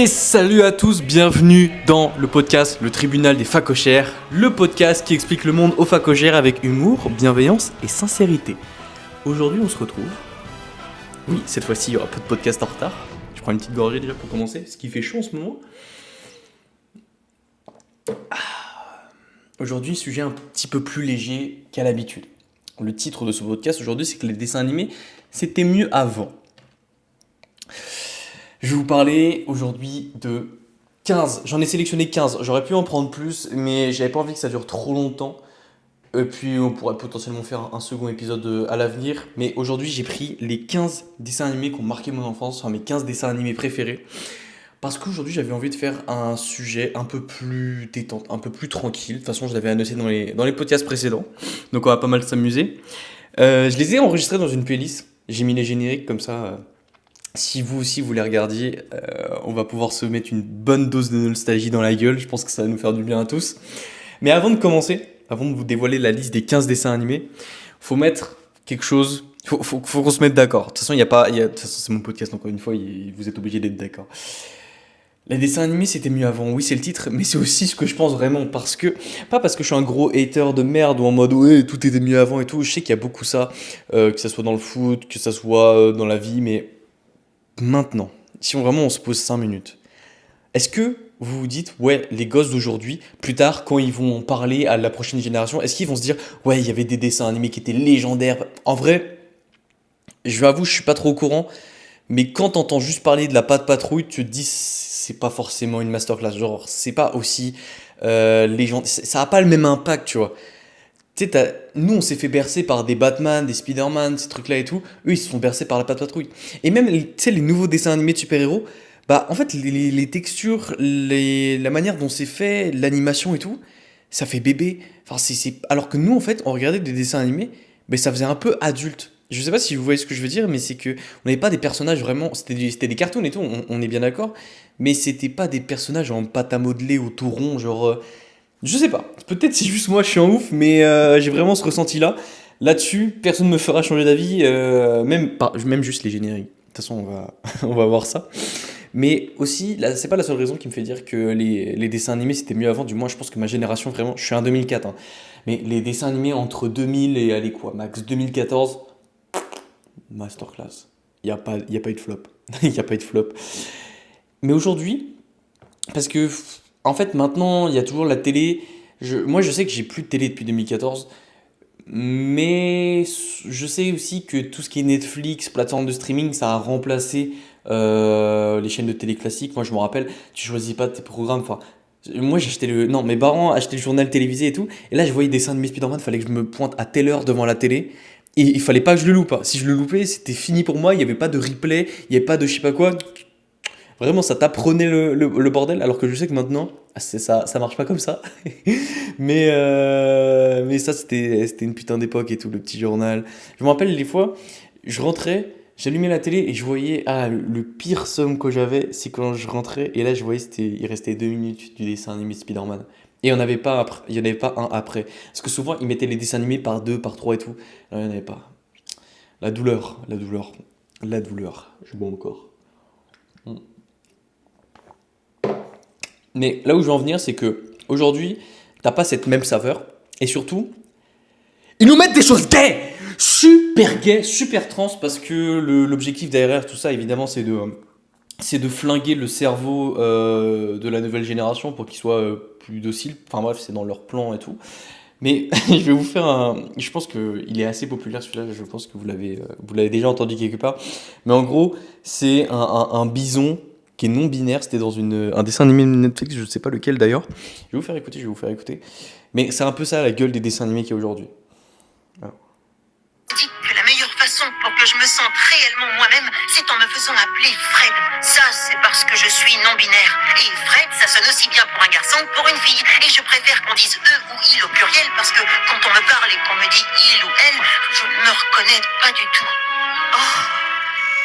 Et salut à tous, bienvenue dans le podcast Le Tribunal des Facochères, le podcast qui explique le monde aux facochères avec humour, bienveillance et sincérité. Aujourd'hui on se retrouve, oui cette fois-ci il n'y aura pas de podcast en retard, je prends une petite gorgée déjà pour commencer, parce qu'il fait chaud en ce moment. Aujourd'hui sujet un petit peu plus léger qu'à l'habitude. Le titre de ce podcast aujourd'hui c'est que les dessins animés c'était mieux avant. Je vais vous parler aujourd'hui de 15, j'en ai sélectionné 15, j'aurais pu en prendre plus, mais j'avais pas envie que ça dure trop longtemps. Et puis on pourrait potentiellement faire un second épisode à l'avenir. Mais aujourd'hui j'ai pris les 15 dessins animés qui ont marqué mon enfance, enfin mes 15 dessins animés préférés. Parce qu'aujourd'hui j'avais envie de faire un sujet un peu plus détente, un peu plus tranquille. De toute façon je l'avais annoncé dans les podcasts précédents, donc on va pas mal s'amuser. Je les ai enregistrés dans une playlist, j'ai mis les génériques comme ça... Si vous aussi vous les regardiez, on va pouvoir se mettre une bonne dose de nostalgie dans la gueule. Je pense que ça va nous faire du bien à tous. Mais avant de commencer, avant de vous dévoiler la liste des 15 dessins animés, faut mettre quelque chose. Faut qu'on se mette d'accord. De toute façon, de toute façon, c'est mon podcast, encore une fois, vous êtes obligés d'être d'accord. Les dessins animés, c'était mieux avant. Oui, c'est le titre, mais c'est aussi ce que je pense vraiment. Pas parce que je suis un gros hater de merde ou en mode ouais, tout était mieux avant et tout. Je sais qu'il y a beaucoup ça, que ça soit dans le foot, que ça soit dans la vie, mais. Maintenant, si on se pose 5 minutes, est-ce que vous vous dites, ouais, les gosses d'aujourd'hui, plus tard, quand ils vont en parler à la prochaine génération, est-ce qu'ils vont se dire, ouais, il y avait des dessins animés qui étaient légendaires? En vrai, je l'avoue, je suis pas trop au courant, mais quand t'entends juste parler de la Patte Patrouille, tu te dis, c'est pas forcément une masterclass, genre, c'est pas aussi légendaire, ça a pas le même impact, tu vois. Tu sais, nous on s'est fait bercer par des Batman, des Spider-Man, ces trucs-là et tout. Eux ils se font bercer par la Patte Patrouille. Et même, tu sais, les nouveaux dessins animés de super-héros, bah en fait, les textures, la manière dont c'est fait, l'animation et tout, ça fait bébé. Enfin, alors que nous en fait, on regardait des dessins animés, mais ça faisait un peu adulte. Je sais pas si vous voyez ce que je veux dire, mais c'est que on n'avait pas des personnages vraiment. C'était des cartoons et tout, on est bien d'accord. Mais c'était pas des personnages en pâte à modeler ou tout rond, genre. Je sais pas, peut-être c'est juste moi je suis en ouf, mais j'ai vraiment ce ressenti-là. Là-dessus, personne ne me fera changer d'avis, même juste les génériques. De toute façon, on va voir ça. Mais aussi, là, c'est pas la seule raison qui me fait dire que les dessins animés c'était mieux avant. Du moins, je pense que ma génération, vraiment, je suis un 2004. Hein. Mais les dessins animés entre 2000 et, allez quoi, max 2014, masterclass. Y a pas eu de flop. Il n'y a pas eu de flop. Mais aujourd'hui, parce que, en fait, maintenant, il y a toujours la télé. Moi, je sais que j'ai plus de télé depuis 2014. Mais je sais aussi que tout ce qui est Netflix, plateforme de streaming, ça a remplacé les chaînes de télé classiques. Moi, je me rappelle, tu choisis pas tes programmes. Enfin, moi, Non, mes parents achetaient le journal télévisé et tout. Et là, je voyais des dessins de Spider-Man. Il fallait que je me pointe à telle heure devant la télé. Et il fallait pas que je le loupe. Si je le loupais, c'était fini pour moi. Il n'y avait pas de replay. Il n'y avait pas de je sais pas quoi. Vraiment, ça t'apprenait le bordel, alors que je sais que maintenant, ça marche pas comme ça. Mais ça, c'était une putain d'époque et tout, le petit journal. Je me rappelle des fois, je rentrais, j'allumais la télé et je voyais, le pire somme que j'avais, c'est quand je rentrais et là, je voyais, il restait 2 minutes du dessin animé Spider-Man. Et il y en avait pas un après. Parce que souvent, ils mettaient les dessins animés par 2, par 3 et tout. Là, il n'y en avait pas. La douleur, la douleur, la douleur. Je bois encore. Mais là où je veux en venir, c'est que aujourd'hui, t'as pas cette même saveur. Et surtout, ils nous mettent des choses gays, super trans, parce que l'objectif derrière tout ça, évidemment, c'est de flinguer le cerveau de la nouvelle génération pour qu'il soit plus docile. Enfin bref, c'est dans leur plan et tout. Mais je vais vous faire Je pense qu'il est assez populaire celui-là, je pense que vous l'avez déjà entendu quelque part. Mais en gros, c'est un bison qui est non binaire, c'était dans un dessin animé de Netflix, je ne sais pas lequel d'ailleurs. Je vais vous faire écouter. Mais c'est un peu ça la gueule des dessins animés qu'il y a aujourd'hui. Alors. Dis que la meilleure façon pour que je me sente réellement moi-même, c'est en me faisant appeler Fred. Ça, c'est parce que je suis non-binaire. Et Fred, ça sonne aussi bien pour un garçon que pour une fille. Et je préfère qu'on dise eux ou il au pluriel parce que quand on me parle et qu'on me dit il ou elle, je ne me reconnais pas du tout. Oh,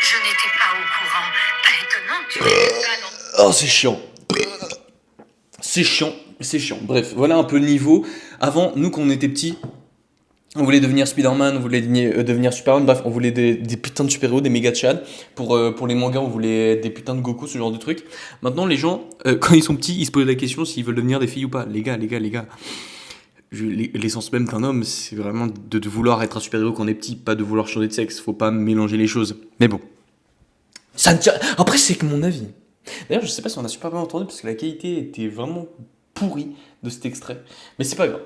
je n'étais pas au courant. Pas étonnant, tu n'étais pas dans... Oh, c'est chiant. C'est chiant. Bref, voilà un peu le niveau. Avant, nous, quand on était petits, On voulait devenir Spider-Man, on voulait devenir Superman, bref, on voulait des putains de super-héros, des méga Chad. Pour les mangas, on voulait des putains de Goku, ce genre de trucs. Maintenant, les gens, quand ils sont petits, ils se posent la question s'ils veulent devenir des filles ou pas. Les gars. L'essence même d'un homme, c'est vraiment de vouloir être un super-héros quand on est petit, pas de vouloir changer de sexe. Faut pas mélanger les choses. Mais bon. Ça ne tient... Après, c'est que mon avis. D'ailleurs, je sais pas si on a super bien entendu parce que la qualité était vraiment pourrie de cet extrait. Mais c'est pas grave.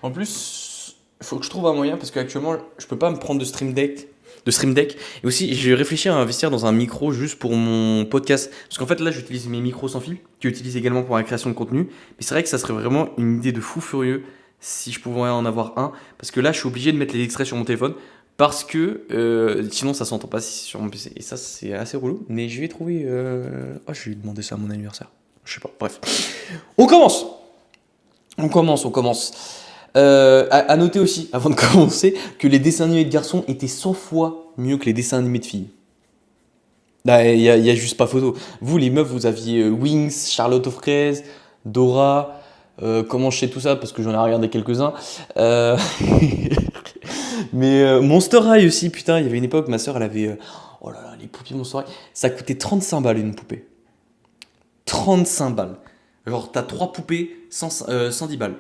En plus, il faut que je trouve un moyen parce qu'actuellement, je peux pas me prendre de Stream Deck. Et aussi, j'ai réfléchi à investir dans un micro juste pour mon podcast. Parce qu'en fait, là, j'utilise mes micros sans fil, que j'utilise également pour la création de contenu. Mais c'est vrai que ça serait vraiment une idée de fou furieux si je pouvais en avoir un. Parce que là, je suis obligé de mettre les extraits sur mon téléphone. Parce que sinon, ça s'entend pas sur mon PC. Et ça, c'est assez relou. Mais je vais trouver. Je vais demander ça à mon anniversaire. Je sais pas. Bref. On commence. À noter aussi, avant de commencer, que les dessins animés de garçons étaient 100 fois mieux que les dessins animés de filles. Là, il y a juste pas photo. Vous, les meufs, vous aviez Wings, Charlotte aux fraises, Dora. Comment je sais tout ça? Parce que j'en ai regardé quelques-uns. Mais Monster High aussi, putain, il y avait une époque, ma soeur, elle avait. Oh là là, les poupées Monster High. Ça coûtait 35 balles une poupée. 35 balles. Genre, t'as 3 poupées, 110 balles.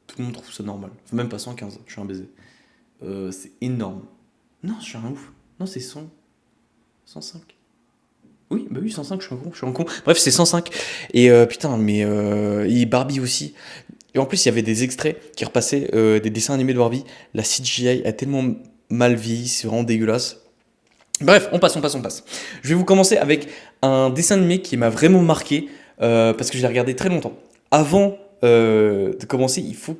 Tout le monde trouve ça normal. Enfin, même pas 115, je suis un baiser. C'est énorme. Non, je suis un ouf. Non, c'est 105. Oui, bah oui, 105, je suis un con. Bref, c'est 105. Et putain, mais et Barbie aussi. Et en plus, il y avait des extraits qui repassaient des dessins animés de Barbie. La CGI a tellement mal vieilli, c'est vraiment dégueulasse. Bref, on passe. Je vais vous commencer avec un dessin animé qui m'a vraiment marqué parce que je l'ai regardé très longtemps. Avant de commencer, il faut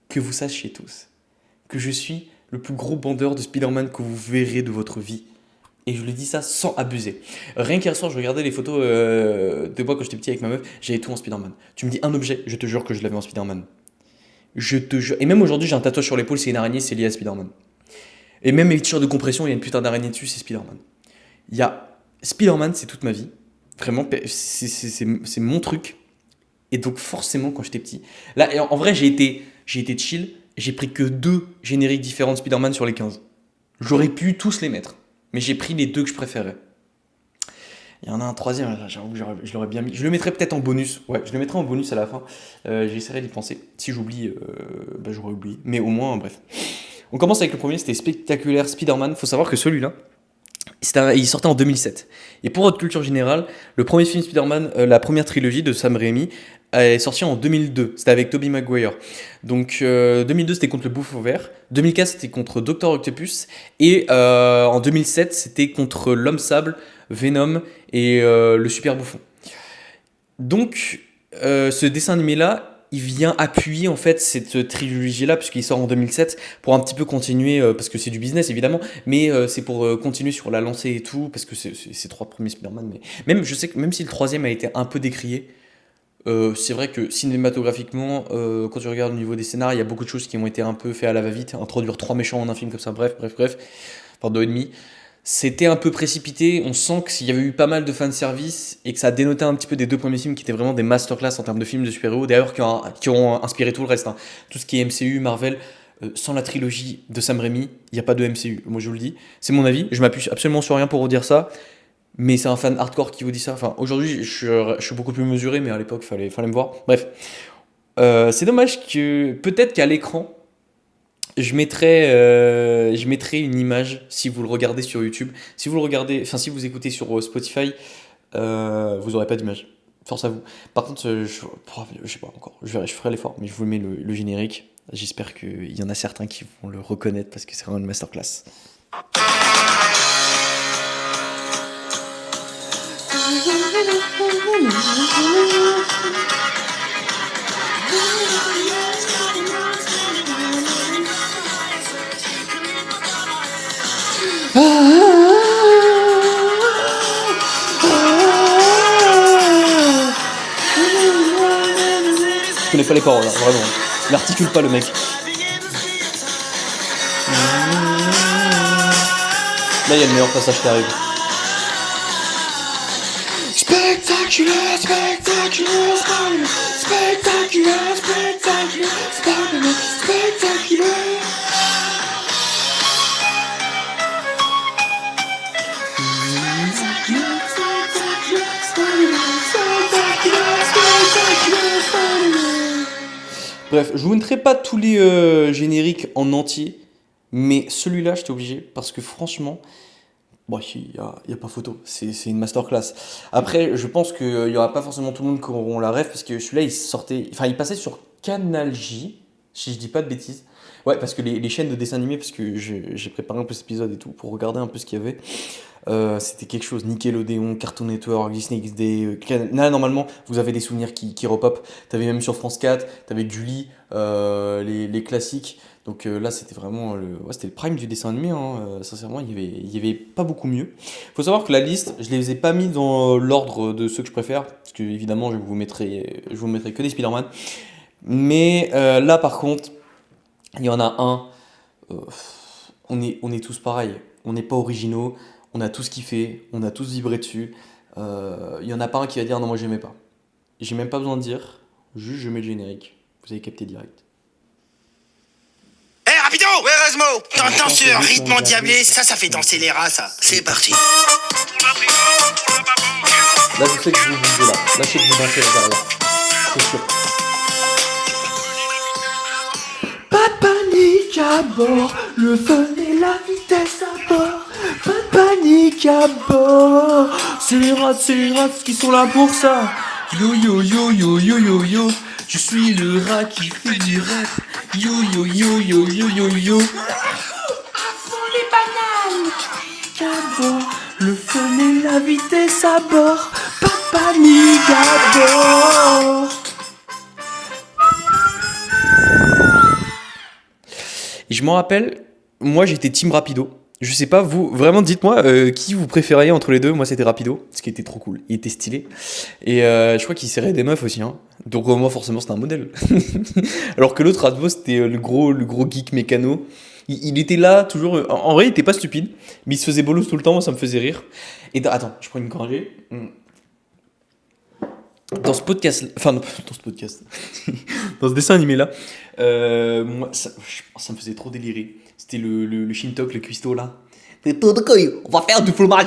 que vous sachiez tous que je suis le plus gros bandeur de Spider-Man que vous verrez de votre vie. Et je le dis ça sans abuser. Rien qu'hier soir, je regardais les photos de moi quand j'étais petit avec ma meuf, j'avais tout en Spider-Man. Tu me dis un objet, je te jure que je l'avais en Spider-Man. Je te jure. Et même aujourd'hui, j'ai un tatouage sur l'épaule, c'est une araignée, c'est lié à Spider-Man. Et même mes t-shirts de compression, il y a une putain d'araignée dessus, c'est Spider-Man. Il y a Spider-Man, c'est toute ma vie. Vraiment, c'est mon truc. Et donc forcément, quand j'étais petit... Là, en vrai, j'ai été chill. J'ai pris que 2 génériques différents de Spider-Man sur les 15. J'aurais pu tous les mettre. Mais j'ai pris les 2 que je préférais. Il y en a un troisième, j'avoue que je l'aurais bien mis. Je le mettrais peut-être en bonus. Ouais, je le mettrais en bonus à la fin. J'essaierai d'y penser. Si j'oublie, j'aurais oublié. Mais au moins, bref. On commence avec le premier, c'était Spectaculaire Spider-Man. Faut savoir que celui-là, il sortait en 2007. Et pour votre culture générale, le premier film Spider-Man, la première trilogie de Sam Raimi, est sorti en 2002. C'était avec Tobey Maguire. Donc 2002, c'était contre le Bouffon Vert. 2004, c'était contre Dr. Octopus. Et en 2007, c'était contre l'Homme Sable, Venom et le Super Bouffon. Donc ce dessin animé-là, il vient appuyer en fait cette trilogie-là, puisqu'il sort en 2007, pour un petit peu continuer, parce que c'est du business évidemment, mais c'est pour continuer sur la lancée et tout, parce que c'est 3 premiers Spider-Man. Mais même, je sais que même si le troisième a été un peu décrié, c'est vrai que cinématographiquement, quand tu regardes au niveau des scénarios, il y a beaucoup de choses qui ont été un peu fait à la va-vite, introduire 3 méchants en un film comme ça, bref, enfin 2,5. C'était un peu précipité, on sent qu'il y avait eu pas mal de fanservice et que ça a dénoté un petit peu des 2 premiers films qui étaient vraiment des masterclass en termes de films de super-héros, d'ailleurs qui ont inspiré tout le reste. Hein. Tout ce qui est MCU, Marvel, sans la trilogie de Sam Raimi, il n'y a pas de MCU, moi je vous le dis. C'est mon avis, je m'appuie absolument sur rien pour vous dire ça, mais c'est un fan hardcore qui vous dit ça. Enfin, aujourd'hui, je suis beaucoup plus mesuré, mais à l'époque, fallait me voir. Bref, c'est dommage que peut-être qu'à l'écran, je mettrai une image si vous le regardez sur YouTube. Si vous écoutez sur Spotify, vous n'aurez pas d'image. Force à vous. Par contre, je sais pas encore. Je ferai l'effort, mais je vous mets le générique. J'espère qu'il y en a certains qui vont le reconnaître parce que c'est vraiment une masterclass. Je connais pas les paroles, hein, vraiment. Il articule pas le mec. Là, il y a le meilleur passage qui arrive. Spectaculaire, spectaculaire, spectaculaire, spectaculaire, spectaculaire. Bref, je vous montrerai pas tous les génériques en entier, mais celui-là, j'étais obligé, parce que franchement, bon, il y a pas photo, c'est une masterclass. Après, je pense qu'il n'y aura pas forcément tout le monde qui auront la rêve, parce que celui-là, il passait sur Canal J, si je dis pas de bêtises. Ouais, parce que les chaînes de dessins animés, parce que j'ai préparé un peu cet épisode et tout, pour regarder un peu ce qu'il y avait. C'était quelque chose, Nickelodeon, Cartoon Network, Disney XD. Là, normalement, vous avez des souvenirs qui repopent. T'avais même sur France 4, t'avais Gulli, les classiques. Donc là, c'était vraiment c'était le prime du dessin animé. Hein. Sincèrement, il y avait pas beaucoup mieux. Faut savoir que la liste, je les ai pas mis dans l'ordre de ceux que je préfère, parce que évidemment, je vous mettrai que des Spider-Man. Mais là, par contre, il y en a un. euh, on est tous pareils. On n'est pas originaux. On a tous kiffé. On a tous vibré dessus. Il y en a pas un qui va dire non, moi j'aimais pas. J'ai même pas besoin de dire. Juste, je mets le générique. Vous avez capté direct. Hé, rapido! Ouais, Erasmo! T'entends c'est ce rythme rythme endiablé. endiablé? Ça fait danser les rats, ça. C'est parti. Là, je sais que vous bougez là. Là, je sais que vous dansez derrière. C'est sûr. Pas de panique à bord, le fun et la vitesse à bord. Pas de panique à bord, c'est les rats qui sont là pour ça. Yo yo yo yo yo yo yo, je suis le rat qui fait du rap. Yo yo yo yo yo yo yo. À fond les bananes. À bord, le fun et la vitesse à bord. Pas de panique à bord. Et je m'en rappelle, moi j'étais team Rapido. Je sais pas, vous, vraiment dites-moi qui vous préfériez entre les deux. Moi c'était Rapido, ce qui était trop cool. Il était stylé. Et je crois qu'il serrait des meufs aussi. Hein. Donc moi forcément c'était un modèle. Alors que l'autre Radbo c'était le gros geek mécano. Il était là toujours. En vrai il était pas stupide, mais il se faisait bolos tout le temps, moi ça me faisait rire. Et attends, je prends une gorgée. Dans ce podcast, dans ce dessin animé là, moi ça me faisait trop délirer. C'était le Shintok, le cuistot là. On va faire du fromage.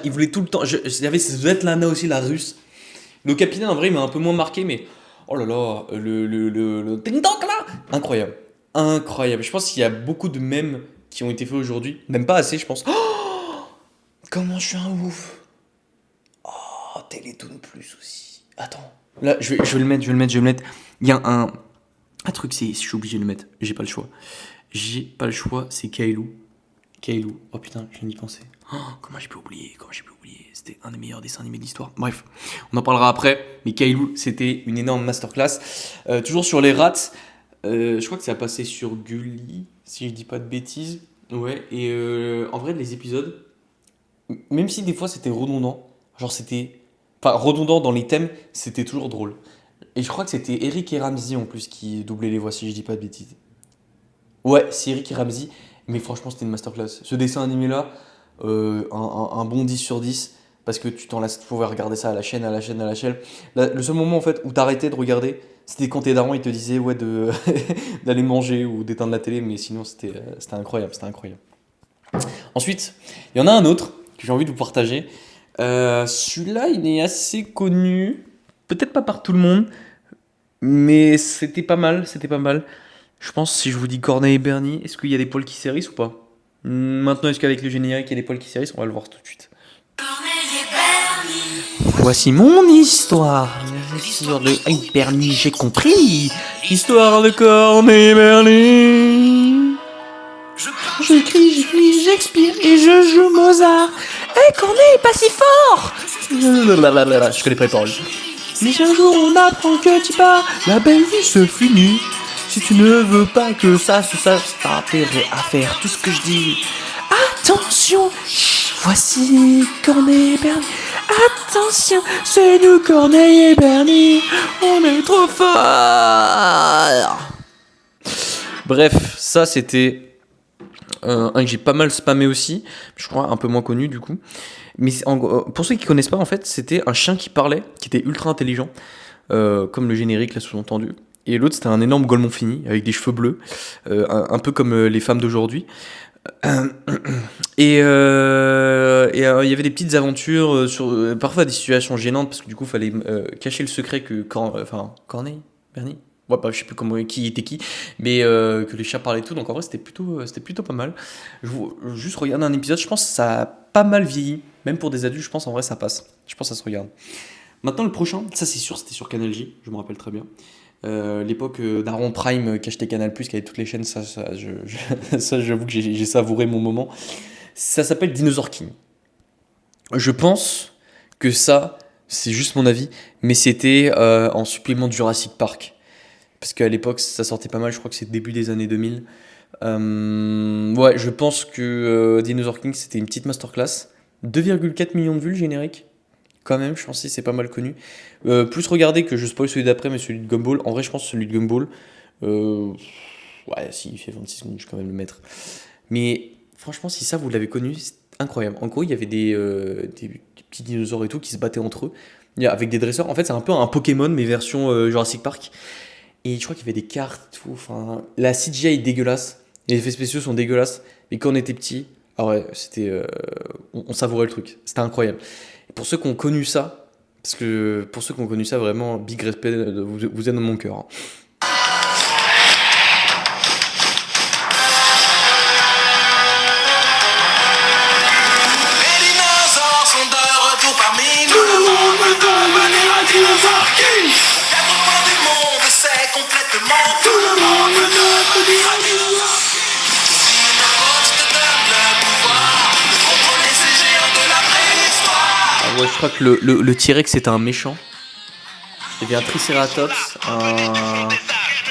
Il voulait tout le temps. Il y avait Svetlana aussi, la russe. Le capitaine en vrai il m'a un peu moins marqué, mais oh là là, le Ting Dong là, incroyable. Je pense qu'il y a beaucoup de mèmes qui ont été faits aujourd'hui, même pas assez, je pense. Oh, comment je suis un ouf. Oh, Télétoon Plus aussi. Attends. Là, je vais le mettre. Il y a un truc, je suis obligé de le mettre. J'ai pas le choix, c'est Kailou. Oh putain, je viens d'y penser. Oh, comment j'ai pu oublier. C'était un des meilleurs dessins animés de l'histoire. Bref, on en parlera après. Mais Kailou, c'était une énorme masterclass. Toujours sur les rats. Je crois que ça a passé sur Gulli, si je dis pas de bêtises. Ouais, et en vrai, les épisodes, même si des fois c'était redondant, redondant dans les thèmes, c'était toujours drôle. Et je crois que c'était Eric et Ramzy en plus qui doublaient les voix, si je dis pas de bêtises. Ouais, c'est Eric et Ramzy, mais franchement c'était une masterclass. Ce dessin animé là, un bon 10 sur 10, parce que tu t'en lasses, tu pouvais regarder ça à la chaîne. Le seul moment en fait où t'arrêtais de regarder, c'était quand tes darons ils te disaient ouais d'aller manger ou d'éteindre la télé, mais sinon c'était incroyable. Ensuite, il y en a un autre que j'ai envie de vous partager. Celui-là, il est assez connu, peut-être pas par tout le monde, mais c'était pas mal. Je pense, si je vous dis Corneille et Bernie, est-ce qu'il y a des poils qui s'hérissent ou pas? Maintenant, est-ce qu'avec le générique, il y a des poils qui s'hérissent? On va le voir tout de suite. Voici mon histoire. L'histoire de Bernie, j'ai compris. Histoire de Corneille et Bernie. J'écris, j'expire et je joue Mozart. Et Corneille est pas si fort. Je connais pas les paroles. Mais un jour on apprend que tu pars, la belle vie se finit. Si tu ne veux pas que ça se sache, t'as intérêt à faire tout ce que je dis. Attention, voici Corneille et Bernie. Attention, c'est nous Corneille et Bernie. On est trop forts. Bref, ça c'était un que j'ai pas mal spammé aussi. Je crois un peu moins connu du coup. Mais pour ceux qui connaissent pas, en fait, c'était un chien qui parlait, qui était ultra intelligent, comme le générique l'a sous-entendu. Et l'autre, c'était un énorme golemon fini, avec des cheveux bleus, un peu comme les femmes d'aujourd'hui. Il y avait des petites aventures parfois des situations gênantes parce que du coup, il fallait cacher le secret que Corneille, Bernie, ouais, bah, je sais plus comment qui était qui, mais que les chats parlaient et tout. Donc en vrai, c'était plutôt pas mal. Juste regarder un épisode, je pense que ça a pas mal vieilli, même pour des adultes. Je pense en vrai ça passe. Je pense que ça se regarde. Maintenant le prochain, ça c'est sûr, c'était sur Canal J, je me rappelle très bien. L'époque d'Aaron Prime qui achetait Canal+, qui avait toutes les chaînes, ça j'avoue que j'ai savouré mon moment. Ça s'appelle Dinosaur King. Je pense que ça, c'est juste mon avis, mais c'était en supplément de Jurassic Park. Parce qu'à l'époque, ça sortait pas mal, je crois que c'est début des années 2000. Ouais, je pense que Dinosaur King, c'était une petite masterclass. 2,4 millions de vues le générique. Quand même, je pense que c'est pas mal connu. Plus regardez que je spoil celui d'après, mais celui de Gumball. En vrai, je pense que celui de Gumball. Ouais, si, il fait 26 secondes, je vais quand même le mettre. Mais franchement, si ça, vous l'avez connu, c'est incroyable. En gros, il y avait des petits dinosaures et tout qui se battaient entre eux. Avec des dresseurs. En fait, c'est un peu un Pokémon, mais version Jurassic Park. Et je crois qu'il y avait des cartes, tout. Enfin, la CGI est dégueulasse. Les effets spéciaux sont dégueulasses. Et quand on était petit, ah ouais, c'était. On savourait le truc. C'était incroyable. Et pour ceux qui ont connu ça, parce que pour ceux qui ont connu ça, vraiment, big respect, vous êtes dans mon cœur. Hein. Les dinosaures sont de retour parmi nous. Tout le monde veut devenir un dinosaure king. 80 du monde, c'est complètement. Tout le monde veut devenir un dinosaure king. Si une force te donne le pouvoir de contrôler ces géants de la préhistoire. Ah ouais, je crois que le T-Rex c'était un méchant. Il y avait un Triceratops,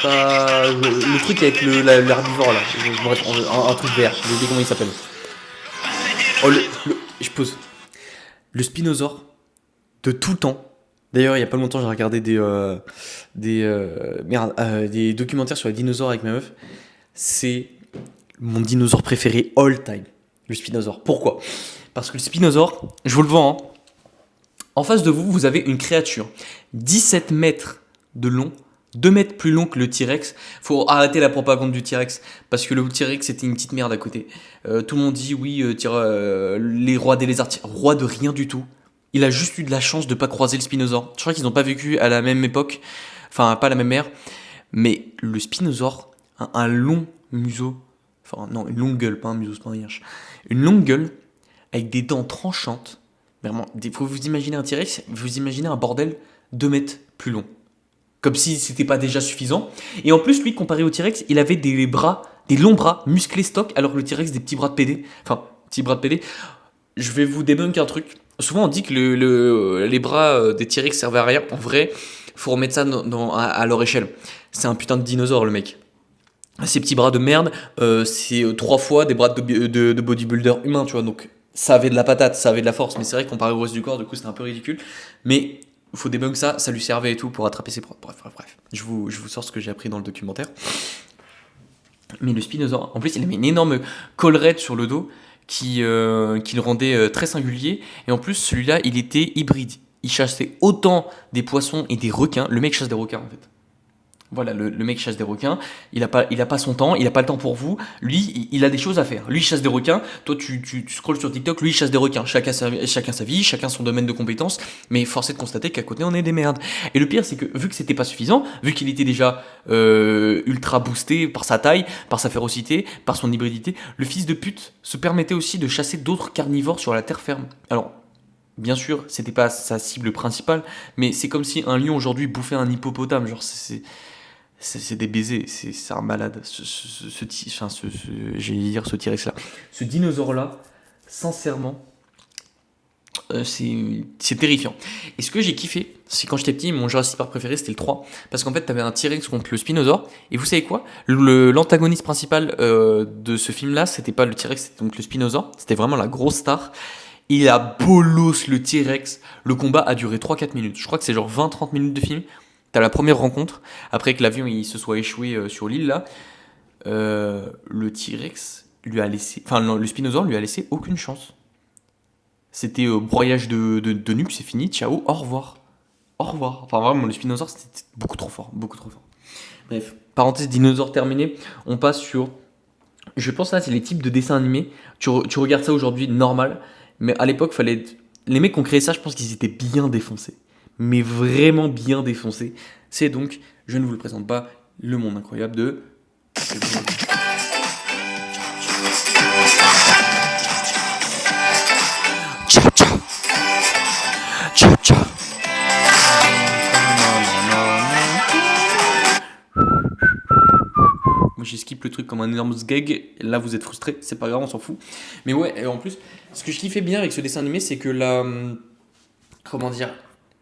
le truc avec l'herbivore là. Bref, un truc vert. Je sais comment il s'appelle. Oh, je pose. Le Spinosaure de tout le temps. D'ailleurs, il y a pas longtemps, j'ai regardé des documentaires sur les dinosaures avec ma meuf. C'est mon dinosaure préféré all time. Le Spinosaure. Pourquoi ? Parce que le Spinosaure, je vous le vends, hein. En face de vous, vous avez une créature 17 mètres de long, 2 mètres plus long que le T-Rex. Faut arrêter la propagande du T-Rex, parce que le T-Rex c'était une petite merde à côté. Tout le monde dit oui, les rois des lézards, roi de rien du tout. Il a juste eu de la chance de pas croiser le Spinosaure. Je crois qu'ils n'ont pas vécu à la même époque, enfin pas à la même ère, mais le Spinosaure a un long museau, enfin non, une longue gueule, pas un museau, c'est pas un hirsch. Une longue gueule avec des dents tranchantes. Vraiment, faut vous imaginer un T-Rex, vous imaginez un bordel 2 mètres plus long. Comme si c'était pas déjà suffisant. Et en plus, lui, comparé au T-Rex, il avait des longs bras musclés stock, alors que le T-Rex, des petits bras de PD. Enfin, petits bras de PD. Je vais vous débunker un truc. Souvent, on dit que les bras des T-Rex servent à rien. En vrai, faut remettre ça à leur échelle. C'est un putain de dinosaure, le mec. Ces petits bras de merde, c'est 3 fois des bras de bodybuilder humain, tu vois. Donc, ça avait de la patate, ça avait de la force, mais c'est vrai que comparé au reste du corps, du coup, c'était un peu ridicule. Mais il faut débunk ça lui servait et tout pour attraper ses proies. Bref. Je vous sors ce que j'ai appris dans le documentaire. Mais le Spinosaure, en plus, il avait une énorme collerette sur le dos qui le rendait très singulier. Et en plus, celui-là, il était hybride. Il chassait autant des poissons et des requins. Le mec chasse des requins, en fait. Voilà, le mec chasse des requins, il a pas son temps, il a pas le temps pour vous, lui, il a des choses à faire. Lui, il chasse des requins, toi, tu scrolles sur TikTok, lui, il chasse des requins. Chacun sa vie, chacun son domaine de compétences, mais force est de constater qu'à côté, on est des merdes. Et le pire, c'est que, vu que c'était pas suffisant, vu qu'il était déjà ultra boosté par sa taille, par sa férocité, par son hybridité, le fils de pute se permettait aussi de chasser d'autres carnivores sur la terre ferme. Alors, bien sûr, c'était pas sa cible principale, mais c'est comme si un lion aujourd'hui bouffait un hippopotame, genre c'est des baisers, c'est un malade. J'allais dire ce T-Rex là. Ce dinosaure là, sincèrement, c'est terrifiant. Et ce que j'ai kiffé, c'est quand j'étais petit, mon Jurassic Park préféré c'était le 3. Parce qu'en fait, t'avais un T-Rex contre le Spinosaure. Et vous savez quoi ? L'antagoniste principal de ce film là, c'était pas le T-Rex, c'était donc le Spinosaure. C'était vraiment la grosse star. Il a bolos le T-Rex. Le combat a duré 3-4 minutes. Je crois que c'est genre 20-30 minutes de film. T'as la première rencontre, après que l'avion il se soit échoué sur l'île là, le T-Rex lui a laissé, enfin non, le Spinosaure lui a laissé aucune chance. C'était broyage de nuque, c'est fini, ciao, au revoir. Au revoir. Enfin vraiment, le Spinosaure c'était beaucoup trop fort, beaucoup trop fort. Bref, parenthèse dinosaure terminée, on passe sur Je pense là, c'est les types de dessins animés. Tu regardes ça aujourd'hui, normal. Mais à l'époque, les mecs qui ont créé ça, je pense qu'ils étaient bien défoncés. Mais vraiment bien défoncés. C'est donc, je ne vous le présente pas, Le Monde Incroyable de... Ciao, ciao. Ciao, ciao. Moi j'ai skip le truc comme un énorme gag, là vous êtes frustrés, c'est pas grave, on s'en fout. Mais ouais, et en plus, ce que je kiffais bien avec ce dessin animé, c'est que là, comment dire,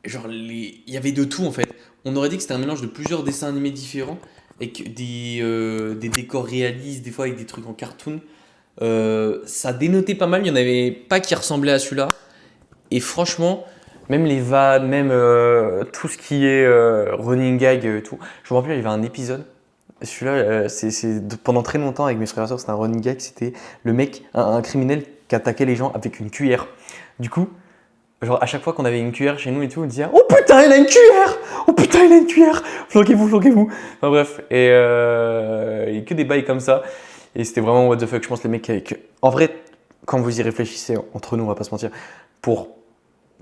genre il y avait de tout en fait. On aurait dit que c'était un mélange de plusieurs dessins animés différents, avec des décors réalistes, des fois avec des trucs en cartoon. Ça dénotait pas mal, il y en avait pas qui ressemblaient à celui-là. Et franchement, même les vannes, même tout ce qui est running gag et tout. Je me rappelle, il y avait un épisode. Celui-là, pendant très longtemps avec mes frères et sœurs, c'était un running gag. C'était le mec, un criminel qui attaquait les gens avec une cuillère. Du coup, genre à chaque fois qu'on avait une cuillère chez nous et tout, on disait oh putain, il a une cuillère! Oh putain, il a une cuillère! Flanquez-vous, flanquez-vous! Enfin bref, et que des bails comme ça. Et c'était vraiment what the fuck. Je pense les mecs en vrai, quand vous y réfléchissez, entre nous, on va pas se mentir, pour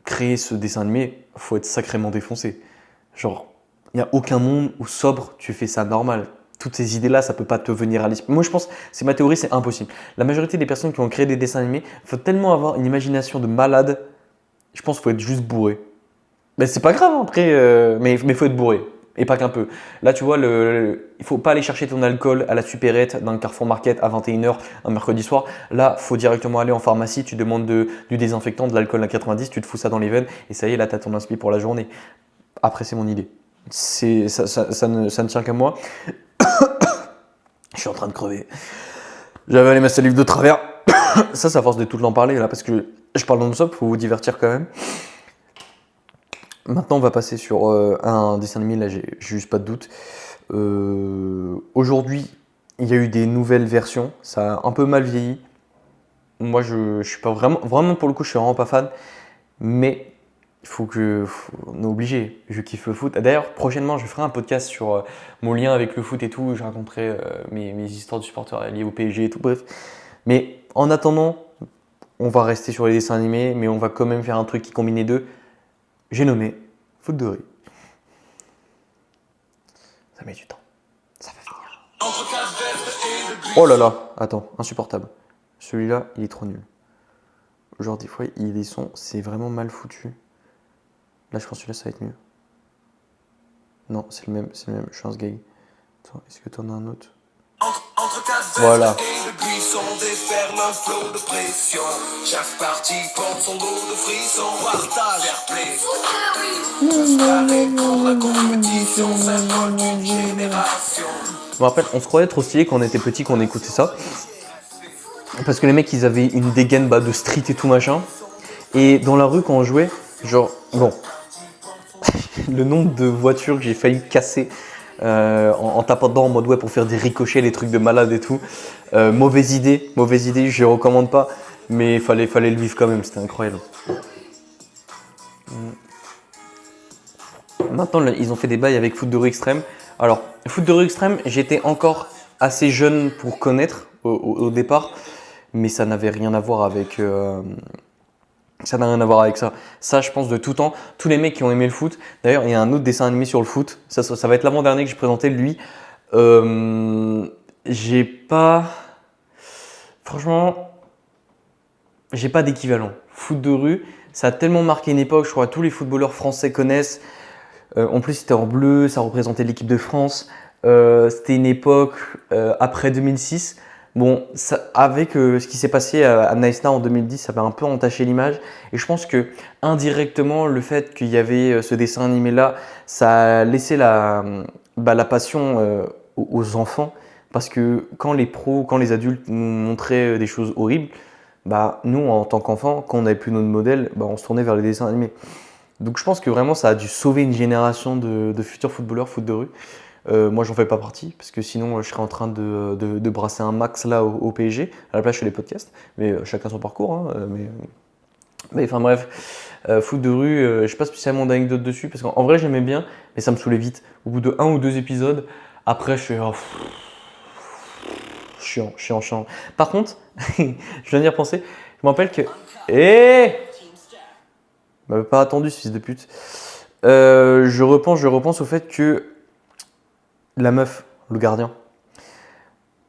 créer ce dessin animé, faut être sacrément défoncé. Genre, il n'y a aucun monde où sobre, tu fais ça normal. Toutes ces idées-là, ça peut pas te venir à l'esprit. Moi, je pense, c'est ma théorie, c'est impossible. La majorité des personnes qui ont créé des dessins animés, il faut tellement avoir une imagination de malade. Je pense qu'il faut être juste bourré. Mais c'est pas grave après, mais faut être bourré. Et pas qu'un peu. Là, tu vois, il faut pas aller chercher ton alcool à la supérette dans le Carrefour Market à 21h un mercredi soir. Là, faut directement aller en pharmacie, tu demandes du désinfectant, de l'alcool à 90, tu te fous ça dans les veines et ça y est, là, tu as ton inspi pour la journée. Après, c'est mon idée. Ça ne tient qu'à moi. Je suis en train de crever. J'avais allé ma salive de travers. Ça, c'est à force de tout le temps parler là parce que je parle non-stop, faut vous divertir quand même. Maintenant, on va passer sur un dessin animé, là, j'ai juste pas de doute. Aujourd'hui, il y a eu des nouvelles versions, ça a un peu mal vieilli. Moi, je suis pas vraiment pour le coup, je suis vraiment pas fan. Mais on est obligé, je kiffe le foot. D'ailleurs, prochainement, je ferai un podcast sur mon lien avec le foot et tout. Je raconterai mes histoires de supporters liées au PSG et tout, bref. Mais en attendant, on va rester sur les dessins animés, mais on va quand même faire un truc qui combine les deux. J'ai nommé Foot de rue. Ça met du temps. Ça va venir. Oh là là, attends, insupportable. Celui-là, il est trop nul. Genre des fois, les sons, c'est vraiment mal foutu. Là, je pense que celui-là, ça va être mieux. Non, c'est le même, je suis un gag. Attends, est-ce que t'en as un autre? Voilà. Déferle un flot de pression. Chaque partie porte son lot de frissons. Partage, fair play. Tous pareils pour la compétition. Symbole d'une génération. Je me rappelle, on se croyait trop stylé quand on était petit, quand on écoutait ça. Parce que les mecs, ils avaient une dégaine de street et tout machin. Et dans la rue, quand on jouait, genre, bon. Le nombre de voitures que j'ai failli casser en tapant dedans en mode ouais pour faire des ricochets, les trucs de malade et tout. Mauvaise idée, je ne recommande pas, mais fallait le vivre quand même, c'était incroyable. Maintenant, là, ils ont fait des bails avec Foot de rue extrême. Alors, Foot de rue extrême, j'étais encore assez jeune pour connaître au départ, mais ça n'avait rien à voir avec... Ça n'a rien à voir avec ça. Ça, je pense, de tout temps, tous les mecs qui ont aimé le foot. D'ailleurs, il y a un autre dessin animé sur le foot. Ça va être l'avant-dernier que je présentais, lui. J'ai pas... Franchement, j'ai pas d'équivalent. Foot de rue, ça a tellement marqué une époque. Je crois que tous les footballeurs français connaissent. En plus, c'était en bleu, ça représentait l'équipe de France. C'était une époque après 2006. Bon, avec ce qui s'est passé à Nice Now en 2010, ça avait un peu entaché l'image. Et je pense que indirectement, le fait qu'il y avait ce dessin animé-là, ça a laissé la passion aux enfants. Parce que quand les pros, quand les adultes nous montraient des choses horribles, nous, en tant qu'enfants, quand on n'avait plus notre modèle, on se tournait vers les dessins animés. Donc je pense que vraiment, ça a dû sauver une génération de futurs footballeurs foot de rue. Moi, j'en fais pas partie, parce que sinon, je serais en train de brasser un max là au PSG. À la place, je fais les podcasts, mais chacun son parcours. Hein, mais enfin bref, foot de rue, je sais pas spécialement d'anecdotes dessus, parce qu'en vrai, j'aimais bien, mais ça me saoulait vite. Au bout de 1 ou 2 épisodes, après, je chiant. Par contre, je viens d'y repenser, je me rappelle que... m'avait pas attendu ce fils de pute. Je repense au fait que la meuf, le gardien,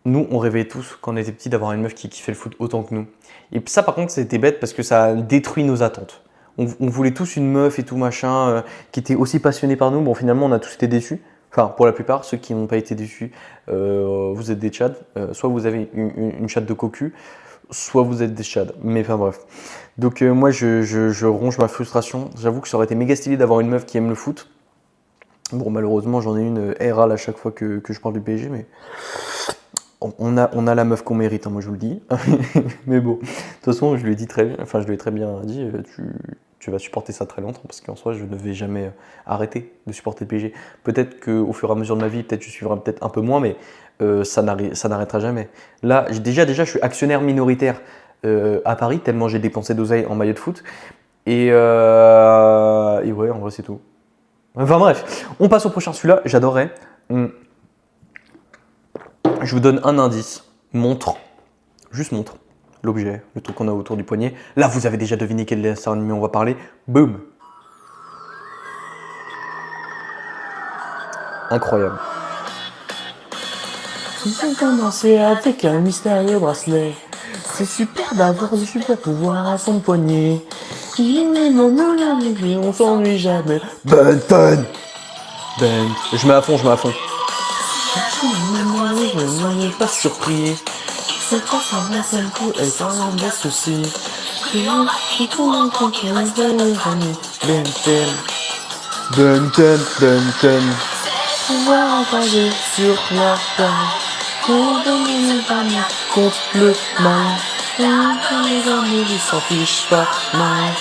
nous on rêvait tous quand on était petits d'avoir une meuf qui kiffait le foot autant que nous. Et ça par contre c'était bête parce que ça a détruit nos attentes. On voulait tous une meuf et tout machin qui était aussi passionnée par nous. Bon finalement on a tous été déçus. Enfin pour la plupart, ceux qui n'ont pas été déçus, vous êtes des tchads. Soit vous avez une chatte de cocu, soit vous êtes des tchads. Mais enfin bref. Donc moi je ronge ma frustration. J'avoue que ça aurait été méga stylé d'avoir une meuf qui aime le foot. Bon malheureusement j'en ai une râle à chaque fois que je parle du PSG, mais on a la meuf qu'on mérite, hein, moi je vous le dis. Mais bon, de toute façon je lui ai dit très bien, enfin je lui ai très bien dit, tu vas supporter ça très longtemps parce qu'en soi je ne vais jamais arrêter de supporter le PSG. Peut-être qu'au fur et à mesure de ma vie, peut-être je suivrai peut-être un peu moins, mais ça n'arrêtera jamais. Là déjà je suis actionnaire minoritaire à Paris, tellement j'ai dépensé d'oseille en maillot de foot. Et ouais, en vrai c'est tout. Enfin bref, on passe au prochain, celui-là, j'adorerais. Je vous donne un indice. Montre. Juste montre. L'objet, le truc qu'on a autour du poignet. Là, vous avez déjà deviné quel dessin animé on va parler. Boum. Incroyable. Ils ont commencé avec un mystérieux bracelet. C'est super d'avoir du super pouvoir à son poignet. On s'ennuie jamais. Ben. Je mets à fond. Je n'en ai pas surpris. C'est pas ça, mais c'est le coup, et ça m'embête aussi. Qui tourne en compte, qui reste dans les années. Ben. Pouvoir engager sur la terre. Pour donner les années contre le mal. Les amis, ils s'en fichent pas mal.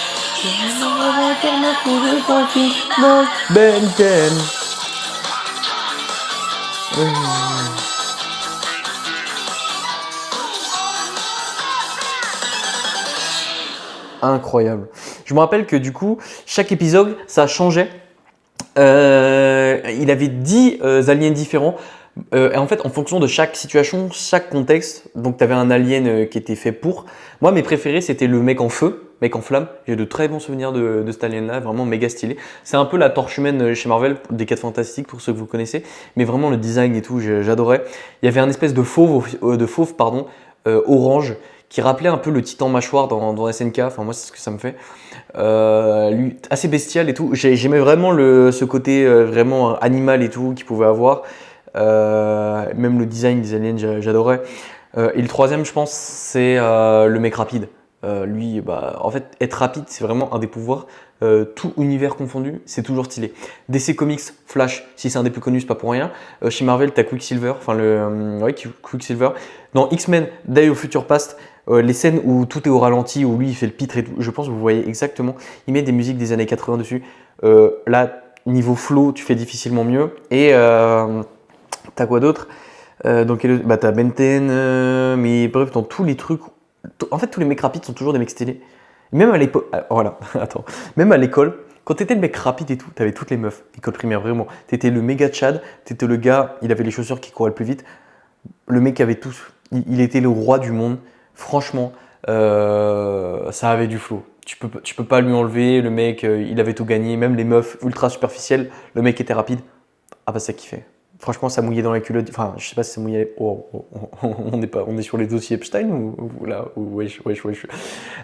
Je vais faire ma coup de confinement. Ben 10. Incroyable. Je me rappelle que du coup, chaque épisode, ça changeait. Il avait 10 aliens différents. Et en fait, en fonction de chaque situation, chaque contexte, donc tu avais un alien qui était fait pour. Moi, mes préférés, c'était le mec en feu, mec en flamme. J'ai de très bons souvenirs de cet alien-là, vraiment méga stylé. C'est un peu la torche humaine chez Marvel, des 4 Fantastiques, pour ceux que vous connaissez. Mais vraiment, le design et tout, j'adorais. Il y avait un espèce de fauve, orange, qui rappelait un peu le titan mâchoire dans SNK. Enfin, moi, c'est ce que ça me fait. Lui, assez bestial et tout. J'aimais vraiment ce côté vraiment animal et tout qu'il pouvait avoir. Même le design des aliens, j'adorais. Et le troisième, je pense, c'est le mec rapide. Lui, en fait, être rapide, c'est vraiment un des pouvoirs. Tout univers confondu, c'est toujours stylé. DC Comics, Flash, si c'est un des plus connus, c'est pas pour rien. Chez Marvel, t'as Quicksilver, Quicksilver. Dans X-Men, Day of Future Past, les scènes où tout est au ralenti, où lui il fait le pitre et tout, je pense que vous voyez exactement. Il met des musiques des années 80 dessus. Là, niveau flow, tu fais difficilement mieux. Et t'as quoi d'autre? Donc t'as Ben 10, mais bref, dans tous les trucs. En fait, tous les mecs rapides sont toujours des mecs stylés. Même à l'époque, voilà, attends. Même à l'école, quand t'étais le mec rapide et tout, t'avais toutes les meufs. École primaire, vraiment. T'étais le méga Tchad, t'étais le gars, il avait les chaussures qui couraient le plus vite. Le mec avait tout. Il était le roi du monde. Franchement, ça avait du flow. Tu peux pas lui enlever. Le mec, il avait tout gagné. Même les meufs ultra superficielles, le mec était rapide. Ah bah ça kiffait. Franchement, ça mouillait dans la culotte. Enfin, je sais pas si ça mouillait. On est sur les dossiers Epstein ou là wesh.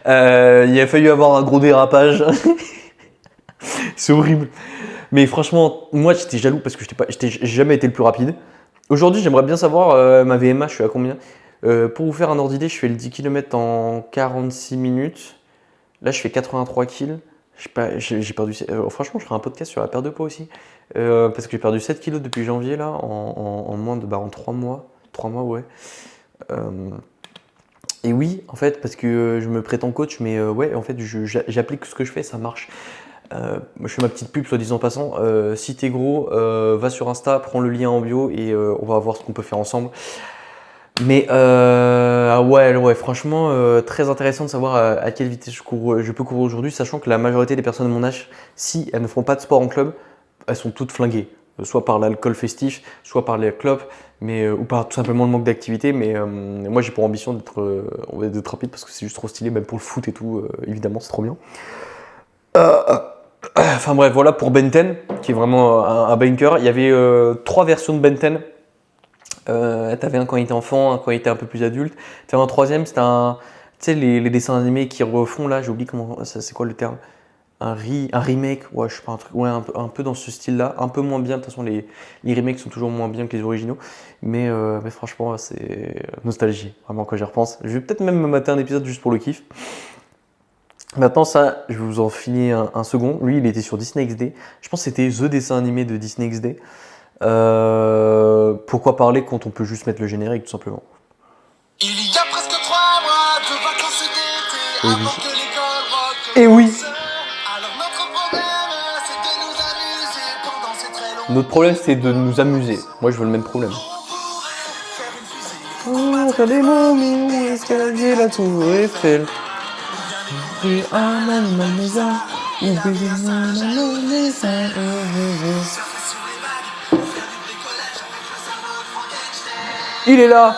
Il a fallu avoir un gros dérapage. C'est horrible. Mais franchement, moi j'étais jaloux parce que j'ai jamais été le plus rapide. Aujourd'hui, j'aimerais bien savoir ma VMA, je suis à combien. Pour vous faire un ordre d'idée, je fais le 10 km en 46 minutes. Là, je fais 83 kg. J'ai perdu. Franchement, je ferai un podcast sur la perte de poids aussi. Parce que j'ai perdu 7 kg depuis janvier, là, en moins de. En 3 mois. 3 mois, ouais. Et oui, en fait, parce que je me prétends coach, mais ouais, en fait, j'applique ce que je fais, ça marche. Je fais ma petite pub, soit disant passant. Si t'es gros, va sur Insta, prends le lien en bio et on va voir ce qu'on peut faire ensemble. Mais ouais, franchement, très intéressant de savoir à quelle vitesse je peux courir aujourd'hui, sachant que la majorité des personnes de mon âge, si elles ne font pas de sport en club, elles sont toutes flinguées. soit par l'alcool festif, soit par les clopes, mais, ou par tout simplement le manque d'activité. Mais moi, j'ai pour ambition d'être rapide parce que c'est juste trop stylé, même pour le foot et tout, évidemment, c'est trop bien. Enfin bref, voilà pour Ben 10, qui est vraiment un banker. Il y avait 3 versions de Ben 10. T'avais un quand il était enfant, un quand il était un peu plus adulte. T'avais un troisième, c'était un. Tu sais, les dessins animés qui refont là, j'ai oublié comment. C'est quoi le terme? Un remake, ouais, je sais pas, un truc, ouais, un peu dans ce style-là. Un peu moins bien, de toute façon, les remakes sont toujours moins bien que les originaux. Mais franchement, c'est nostalgie, vraiment, quand j'y repense. Je vais peut-être même me mater un épisode juste pour le kiff. Maintenant, ça, je vais vous en filer un second. Lui, il était sur Disney XD. Je pense que c'était The dessin animé de Disney XD. Pourquoi parler quand on peut juste mettre le générique, tout simplement. Il y a presque 3 mois de vacances d'été Et avant oui. que l'école recommence. Et oui. Alors notre problème, c'est de nous amuser pendant ces très longs. Notre problème, c'est de nous amuser. Moi, je veux le même problème. On pourrait faire une fusée. Oh, t'as des momies, où escalader la tour Eiffel. Et un animal maison, ou un animal maison. Il est là.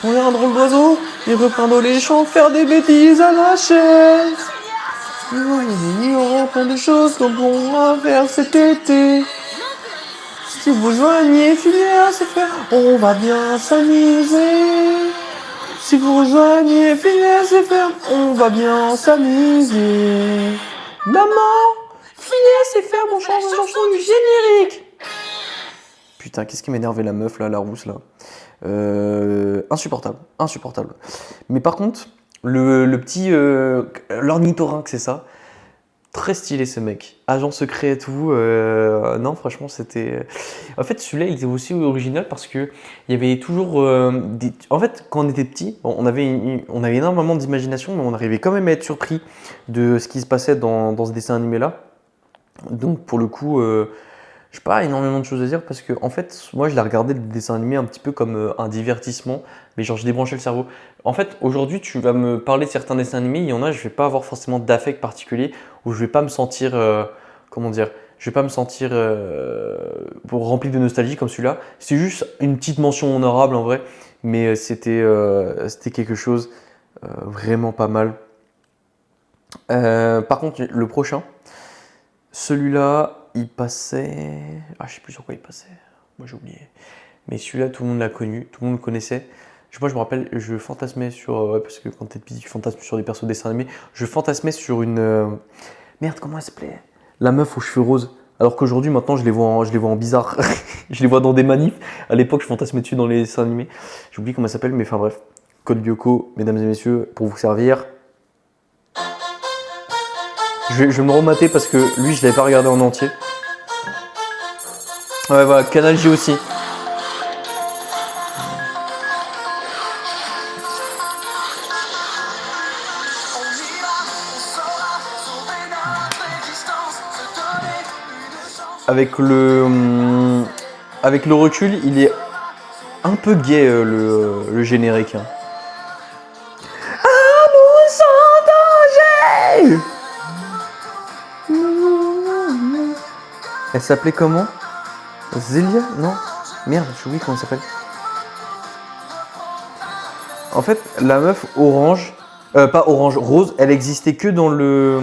On est un drôle d'oiseau. Il reprend dans les champs faire des bêtises à la chaîne. Il aura plein de choses qu'on pourra faire cet été. Si vous joignez Phileas et Ferb, on va bien s'amuser. Si vous rejoignez Phileas et Ferb, on va bien s'amuser. Maman, Phileas et Ferb, on chante la chanson du générique. Putain, qu'est-ce qui m'énervait la meuf là, la rousse là. Insupportable, insupportable. Mais par contre, le petit l'ornithorynque, c'est ça. Très stylé ce mec, agent secret et tout. Non, franchement, c'était. En fait, celui-là, il était aussi original parce que il y avait toujours En fait, quand on était petit, on avait énormément d'imagination, mais on arrivait quand même à être surpris de ce qui se passait dans ce dessin animé-là. Donc, pour le coup, je n'ai pas énormément de choses à dire parce que, en fait, moi, je l'ai regardé le dessin animé un petit peu comme un divertissement, mais genre, je débranchais le cerveau. En fait, aujourd'hui, tu vas me parler de certains dessins animés, il y en a, je vais pas avoir forcément d'affect particulier, où je vais pas me sentir, comment dire, je vais pas me sentir rempli de nostalgie comme celui-là. C'est juste une petite mention honorable en vrai, mais c'était quelque chose vraiment pas mal. Par contre, le prochain, celui-là, il passait. Ah, je sais plus sur quoi il passait. Moi, j'ai oublié. Mais celui-là, tout le monde l'a connu, tout le monde le connaissait. Moi, je me rappelle, je fantasmais sur. Ouais, parce que quand t'es petit, tu fantasmes sur des persos de dessins animés. Je fantasmais sur une. Merde, comment elle s'appelait? La meuf aux cheveux roses. Alors qu'aujourd'hui, maintenant, je les vois en bizarre. Je les vois dans des manifs. À l'époque, je fantasmais dessus dans les dessins animés. J'oublie comment elle s'appelle, mais enfin bref. Code Lyoko, mesdames et messieurs, pour vous servir. Je vais me remater parce que lui, je l'avais pas regardé en entier. Ouais, voilà, Canal J aussi. Avec le recul, il est un peu gay le générique. Hein. Amour sans danger. Elle s'appelait comment? Zélia? Non. Merde, j'ai oublié comment elle s'appelle. En fait, la meuf orange, pas orange, rose, elle existait que dans le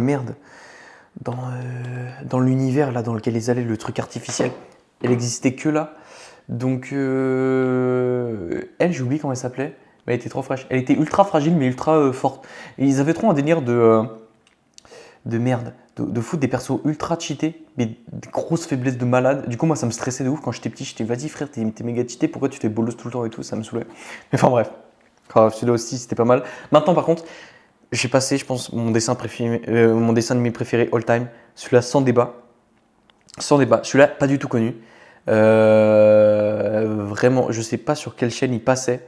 merde. Dans l'univers là dans lequel ils allaient, le truc artificiel. Elle existait que là. Donc elle, j'ai oublié comment elle s'appelait, mais elle était trop fraîche. Elle était ultra fragile mais ultra forte. Et ils avaient trop un délire de merde, de foutre des persos ultra cheatés, mais des grosses faiblesses de malade. Du coup, moi ça me stressait de ouf quand j'étais petit. J'étais vas-y frère, t'es méga cheaté, pourquoi tu fais bolos tout le temps et tout, ça me saoulait. Mais enfin bref, celui-là aussi c'était pas mal. Maintenant par contre, j'ai passé, je pense, mon dessin animé préféré all time. Celui-là, sans débat. Sans débat. Celui-là, pas du tout connu. Vraiment, je sais pas sur quelle chaîne il passait.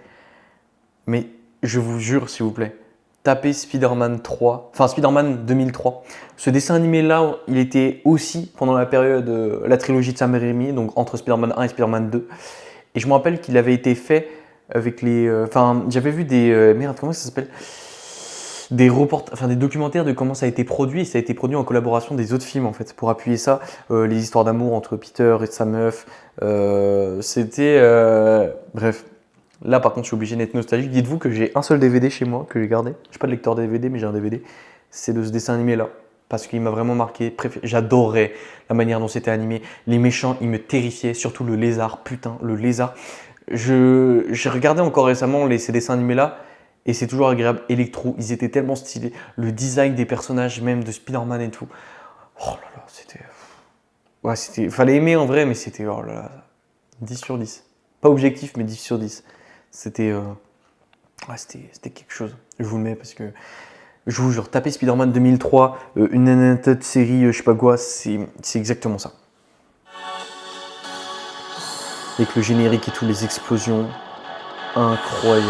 Mais je vous jure, s'il vous plaît, tapez Spider-Man 3. Enfin, Spider-Man 2003. Ce dessin animé-là, il était aussi pendant la période, la trilogie de Sam Raimi, donc entre Spider-Man 1 et Spider-Man 2. Et je me rappelle qu'il avait été fait avec les. Enfin, j'avais vu des. Merde, comment ça s'appelle? des documentaires de comment ça a été produit, et ça a été produit en collaboration des autres films en fait, pour appuyer ça, les histoires d'amour entre Peter et sa meuf, bref. Là par contre je suis obligé d'être nostalgique. Dites-vous que j'ai un seul DVD chez moi que j'ai gardé, j'ai pas de lecteur DVD mais j'ai un DVD, c'est de ce dessin animé là, parce qu'il m'a vraiment marqué, j'adorais la manière dont c'était animé, les méchants ils me terrifiaient, surtout le lézard, putain le lézard. J'ai regardé encore récemment ces dessins animés là, et c'est toujours agréable. Electro, ils étaient tellement stylés. Le design des personnages, même de Spider-Man et tout. Oh là là, c'était. Ouais, c'était. Fallait aimer en vrai, mais c'était. Oh là là. 10 sur 10. Pas objectif, mais 10 sur 10. C'était. Ouais, c'était quelque chose. Je vous le mets parce que. Je vous jure, tapez Spider-Man 2003, une animated série, je sais pas quoi, c'est exactement ça. Avec le générique et toutes les explosions. Incroyable.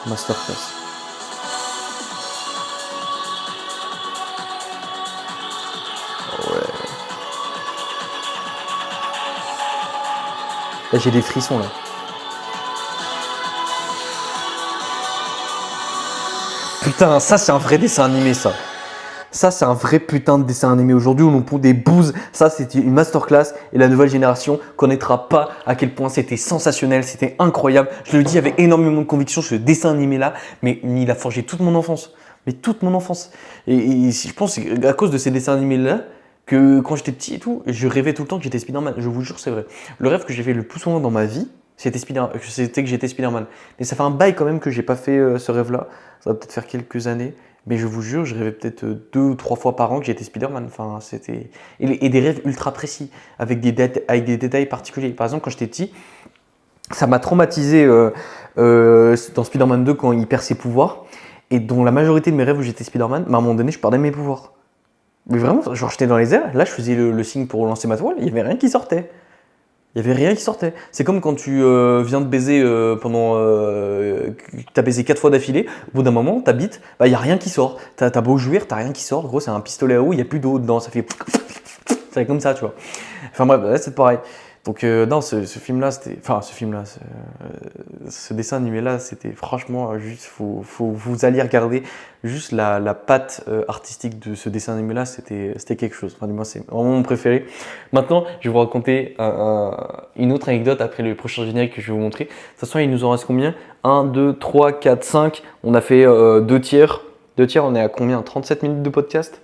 Masterclass. Ouais. Là j'ai des frissons là. Putain, ça c'est un vrai dessin animé ça. Ça c'est un vrai putain de dessin animé. Aujourd'hui on nous pond des bouses. Ça c'était une masterclass et la nouvelle génération connaîtra pas à quel point c'était sensationnel, c'était incroyable. Je le dis avec énormément de conviction, ce dessin animé là, mais il a forgé toute mon enfance. Mais toute mon enfance. Et je pense que c'est à cause de ces dessins animés là que quand j'étais petit et tout, je rêvais tout le temps que j'étais Spider-Man. Je vous jure c'est vrai. Le rêve que j'ai fait le plus souvent dans ma vie, c'était que j'étais Spider-Man. Mais ça fait un bail quand même que j'ai pas fait ce rêve là. Ça va peut-être faire quelques années. Mais je vous jure, je rêvais peut-être 2 ou 3 fois par an que j'étais Spider-Man. Enfin, c'était... Et des rêves ultra précis, avec des détails particuliers. Par exemple, quand j'étais petit, ça m'a traumatisé dans Spider-Man 2 quand il perd ses pouvoirs. Et dans la majorité de mes rêves où j'étais Spider-Man, à un moment donné, je perdais mes pouvoirs. Mais vraiment, genre j'étais dans les airs, là je faisais le signe pour lancer ma toile, il n'y avait rien qui sortait. Il n'y avait rien qui sortait. C'est comme quand tu viens de baiser t'as baisé 4 fois d'affilée, au bout d'un moment, ta bite, il n'y a rien qui sort. T'as beau jouir, t'as rien qui sort. Gros, c'est un pistolet à eau, il n'y a plus d'eau dedans, ça fait comme ça, tu vois. Enfin bref, là, c'est pareil. Donc non, ce film-là, c'était... Enfin, ce dessin animé-là, c'était franchement juste... vous alliez regarder juste la patte artistique de ce dessin animé-là, c'était quelque chose. Enfin, du moins, c'est vraiment mon préféré. Maintenant, je vais vous raconter une autre anecdote après le prochain générique que je vais vous montrer. De toute façon, il nous en reste combien? 1, 2, 3, 4, 5. On a fait 2 tiers. 2 tiers, on est à combien? 37 minutes de podcast?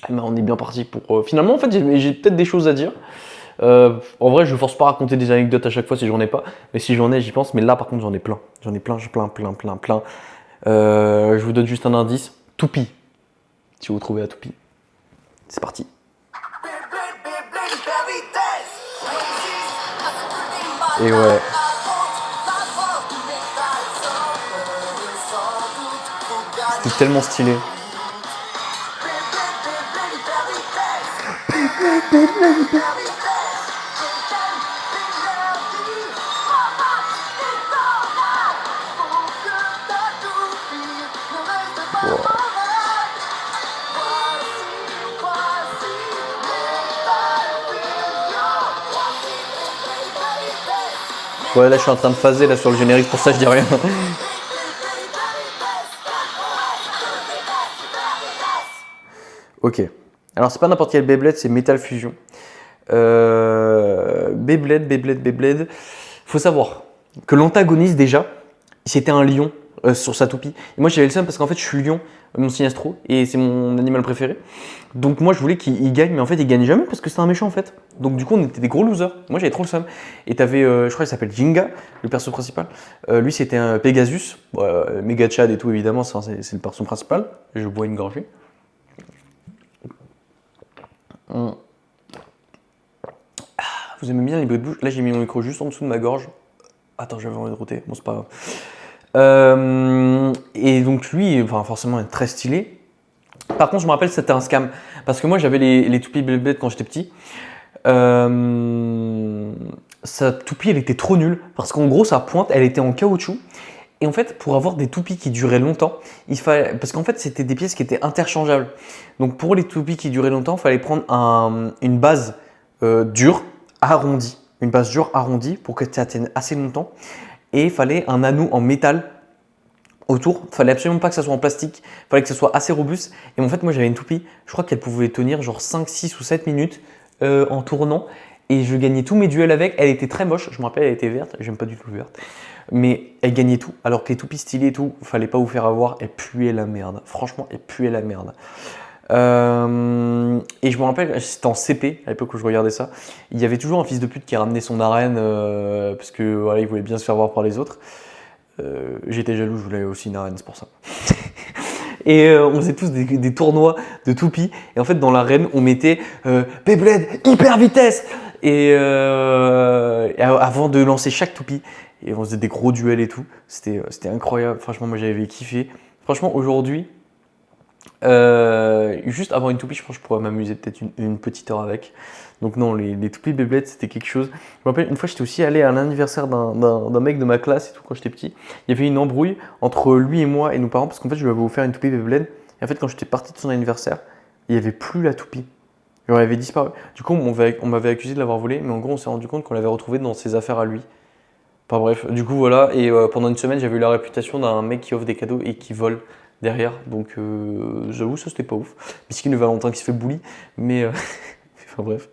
Ben, on est bien parti pour... Finalement, en fait, j'ai peut-être des choses à dire. En vrai, je force pas à raconter des anecdotes à chaque fois si j'en ai pas, mais si j'en ai, j'y pense. Mais là, par contre, j'en ai plein. J'en ai plein. Je vous donne juste un indice. Toupie. Si vous trouvez la toupie. C'est parti. Et ouais. C'était tellement stylé. Ouais, là je suis en train de phaser là sur le générique, pour ça je dis rien. Ok. Alors c'est pas n'importe quel Beyblade, c'est Metal Fusion. Beyblade. Faut savoir que l'antagoniste déjà, c'était un lion sur sa toupie. Et moi j'avais le seum parce qu'en fait je suis lion, mon signe astro, et c'est mon animal préféré. Donc moi je voulais qu'il gagne, mais en fait il gagne jamais parce que c'est un méchant en fait. Donc du coup on était des gros losers. Moi j'avais trop le seum. Et t'avais, je crois qu'il s'appelle Jinga, le perso principal. Lui c'était un Pegasus, méga Chad et tout évidemment, c'est le perso principal. Je bois une gorgée. Vous aimez bien les bruits de bouche? Là j'ai mis mon micro juste en dessous de ma gorge. Attends, j'avais envie de roter, bon c'est pas grave. Et donc lui, enfin, forcément, est très stylé. Par contre, je me rappelle que c'était un scam. Parce que moi, j'avais les toupies Beyblade quand j'étais petit. Sa toupie, elle était trop nulle. Parce qu'en gros, sa pointe, elle était en caoutchouc. Et en fait, pour avoir des toupies qui duraient longtemps, il fallait... Parce qu'en fait, c'était des pièces qui étaient interchangeables. Donc pour les toupies qui duraient longtemps, il fallait prendre une base dure, arrondie. Une base dure, arrondie, pour que ça tienne assez longtemps. et il fallait un anneau en métal autour. Il fallait absolument pas que ça soit en plastique, il fallait que ça soit assez robuste. Et en fait, moi j'avais une toupie, je crois qu'elle pouvait tenir genre 5, 6 ou 7 minutes en tournant. Et je gagnais tous mes duels avec. Elle était très moche, je me rappelle, elle était verte, j'aime pas du tout le vert. Mais elle gagnait tout. Alors que les toupies stylées et tout, fallait pas vous faire avoir, elle puait la merde. Franchement, elle puait la merde. Et je me rappelle, c'était en CP, à l'époque où je regardais ça, il y avait toujours un fils de pute qui ramenait son arène parce que voilà, il voulait bien se faire voir par les autres. J'étais jaloux, je voulais aussi une arène, c'est pour ça. Et on faisait tous des tournois de toupies. Et en fait, dans l'arène, on mettait Beyblade hyper vitesse. Et avant de lancer chaque toupie, et on faisait des gros duels et tout. C'était incroyable. Franchement, moi j'avais kiffé. Franchement, aujourd'hui, juste avoir une toupie, je pense que je pourrais m'amuser peut-être une petite heure avec. Donc non, les toupies Beyblade, c'était quelque chose. Je me rappelle, une fois, j'étais aussi allé à l'anniversaire d'un mec de ma classe et tout, quand j'étais petit. Il y avait une embrouille entre lui et moi et nos parents, parce qu'en fait, je lui avais offert une toupie Beyblade. Et en fait, quand j'étais parti de son anniversaire, il n'y avait plus la toupie. Elle avait disparu. Du coup, on m'avait accusé de l'avoir volée, mais en gros, on s'est rendu compte qu'on l'avait retrouvée dans ses affaires à lui. Enfin bref, du coup, voilà. Et pendant une semaine, j'avais eu la réputation d'un mec qui offre des cadeaux et qui vole derrière. Donc, j'avoue, ça, c'était pas ouf. Miskin le Valentin qui se fait bully. Mais, enfin bref.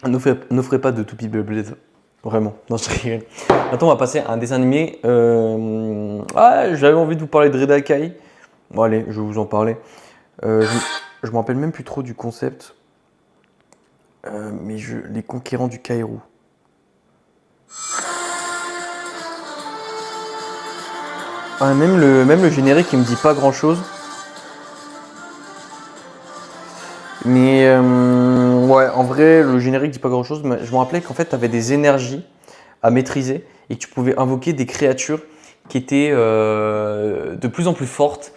N'offrez pas de toupie Beyblade. Vraiment. Non, je rigole. Maintenant, on va passer à un dessin animé. J'avais envie de vous parler de Redakai. Bon, allez, je vais vous en parler. Je me rappelle même plus trop du concept. Mais les conquérants du Kaïrou. Même le générique, il me dit pas grand chose. Mais ouais, en vrai, le générique dit pas grand chose. Mais je me rappelais qu'en fait, tu avais des énergies à maîtriser et que tu pouvais invoquer des créatures qui étaient de plus en plus fortes.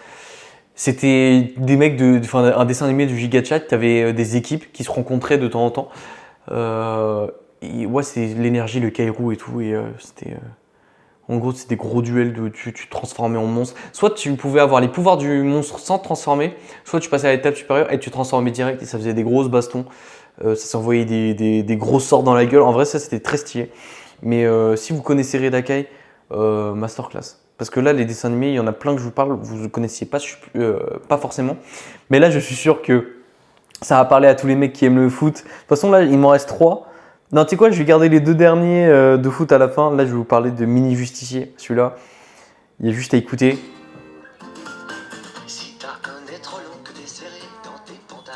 C'était des mecs un dessin animé du Gigachat. Tu avais des équipes qui se rencontraient de temps en temps. Et ouais, c'est l'énergie, le Kaïrou et tout. Et c'était. En gros, c'est des gros duels de tu te transformais en monstre. Soit tu pouvais avoir les pouvoirs du monstre sans te transformer, soit tu passais à l'étape supérieure et tu te transformais direct et ça faisait des grosses bastons. Ça s'envoyait des gros sorts dans la gueule. En vrai, ça c'était très stylé. Mais si vous connaissez Redakai, masterclass. Parce que là, les dessins animés, il y en a plein que je vous parle, vous ne connaissiez pas, pas forcément. Mais là, je suis sûr que ça va parler à tous les mecs qui aiment le foot. De toute façon, là, il m'en reste 3. Non, tu sais quoi, je vais garder les 2 derniers de foot à la fin. Là, je vais vous parler de Mini Justicier. Celui-là, il y a juste à écouter.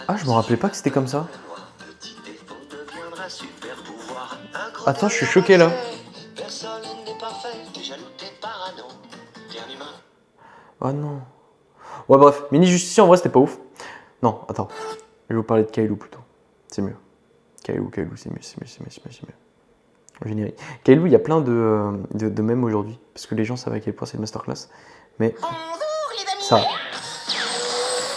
Ah, je me rappelais pas que c'était comme ça. Attends, je suis choqué là. Ah non. Ouais, bref, Mini Justicier en vrai, c'était pas ouf. Non, attends. Je vais vous parler de Kailou plutôt. C'est mieux. Kailou, c'est mieux. Générique. Kailou, il y a plein de mèmes aujourd'hui, parce que les gens savent à quel point c'est une masterclass. Mais ça,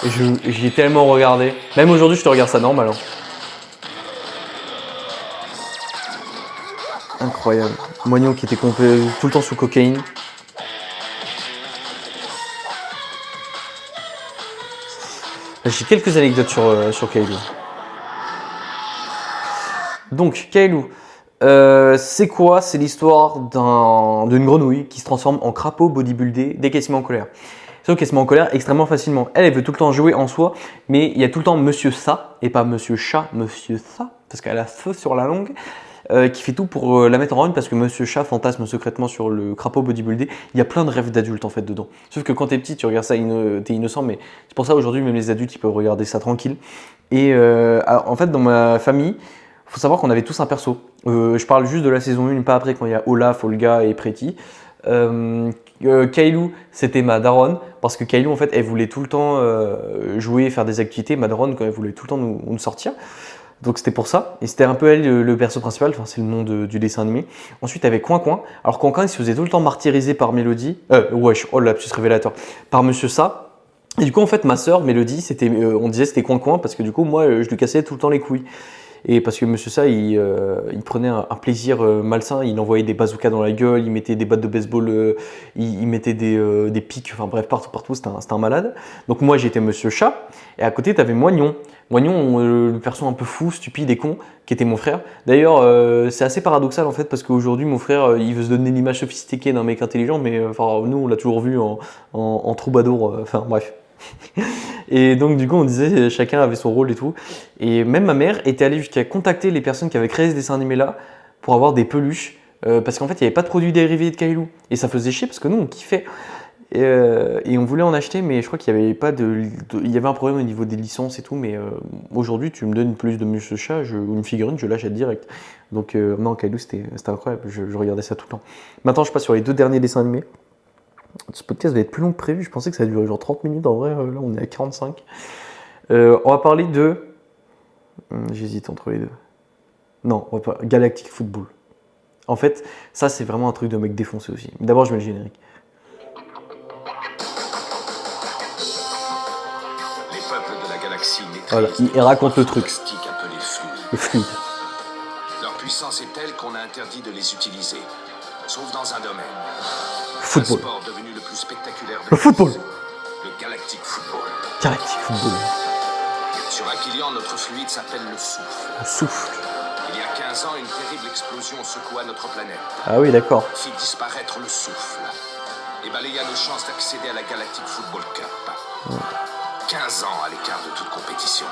j'y ai tellement regardé. Même aujourd'hui, je te regarde ça normal. Hein. Incroyable. Moignon qui était tout le temps sous cocaïne. J'ai quelques anecdotes sur Kailou. Donc, Kailou, c'est quoi? C'est l'histoire d'une grenouille qui se transforme en crapaud bodybuildé dès qu'elle se met en colère. Sauf qu'elle se met en colère extrêmement facilement. Elle veut tout le temps jouer en soi, mais il y a tout le temps Monsieur Ça, et pas Monsieur Chat, Monsieur Ça, parce qu'elle a feu sur la langue, qui fait tout pour la mettre en run, parce que Monsieur Chat fantasme secrètement sur le crapaud bodybuildé. Il y a plein de rêves d'adultes en fait dedans. Sauf que quand t'es petit, tu regardes ça, t'es innocent, mais c'est pour ça aujourd'hui, même les adultes, ils peuvent regarder ça tranquille. Et en fait, dans ma famille, il faut savoir qu'on avait tous un perso. Je parle juste de la saison 1, pas après quand il y a Olaf, Olga et Pretty. Kailou, c'était ma daronne, parce que Kailou, en fait, elle voulait tout le temps jouer, faire des activités. Ma daronne, quand elle voulait tout le temps nous sortir. Donc c'était pour ça. Et c'était un peu elle le perso principal, enfin, c'est le nom du dessin animé. Ensuite, il y avait Coin Coin. Alors Coin Coin, il se faisait tout le temps martyriser par Mélodie. Oh lapsus révélateur. Par Monsieur Ça. Et du coup, en fait, ma sœur, Mélodie, on disait c'était Coin Coin, parce que du coup, moi, je lui cassais tout le temps les couilles. Et parce que Monsieur Ça, il prenait un plaisir malsain, il envoyait des bazookas dans la gueule, il mettait des battes de baseball, il mettait des pics, enfin bref, partout, c'était un malade. Donc moi, j'étais Monsieur Chat, et à côté, t'avais Moignon. Moignon, le perso un peu fou, stupide et con, qui était mon frère. D'ailleurs, c'est assez paradoxal en fait, parce qu'aujourd'hui, mon frère, il veut se donner l'image sophistiquée d'un mec intelligent, mais nous, on l'a toujours vu en troubadour, enfin bref. Et donc du coup on disait chacun avait son rôle et tout. Et même ma mère était allée jusqu'à contacter les personnes qui avaient créé ce dessin animé là pour avoir des peluches. Parce qu'en fait il n'y avait pas de produits dérivés de Kailou. Et ça faisait chier parce que nous on kiffait. Et on voulait en acheter, mais je crois qu'il n'y avait pas il y avait un problème au niveau des licences et tout. Mais aujourd'hui tu me donnes plus de Monsieur Chat ou une figurine, je l'achète direct. Donc non, Kailou c'était incroyable, je regardais ça tout le temps. Maintenant je passe sur les 2 derniers dessins animés. Ce podcast va être plus long que prévu, je pensais que ça allait durer genre 30 minutes, en vrai, là on est à 45. On va parler de... J'hésite entre les deux. Non, on va pas... Galactic Football. En fait, ça c'est vraiment un truc de mec défoncé aussi. D'abord je mets le générique. Les peuples de la galaxie maîtrisent Voilà, il raconte le truc. appelés fluides. Le fluide. Leur puissance est telle qu'on a interdit de les utiliser, sauf dans un domaine. Football. Un sport devenu le plus spectaculaire de Le football. Le Galactic Football. Galactic Football. Sur Aquilian, notre fluide s'appelle le souffle. Le souffle. Il y a 15 ans, une terrible explosion secoua notre planète, Ah oui, d'accord. fit disparaître le souffle et balaya nos chances d'accéder à la Galactic Football Cup. 15 ans à l'écart de toute compétition.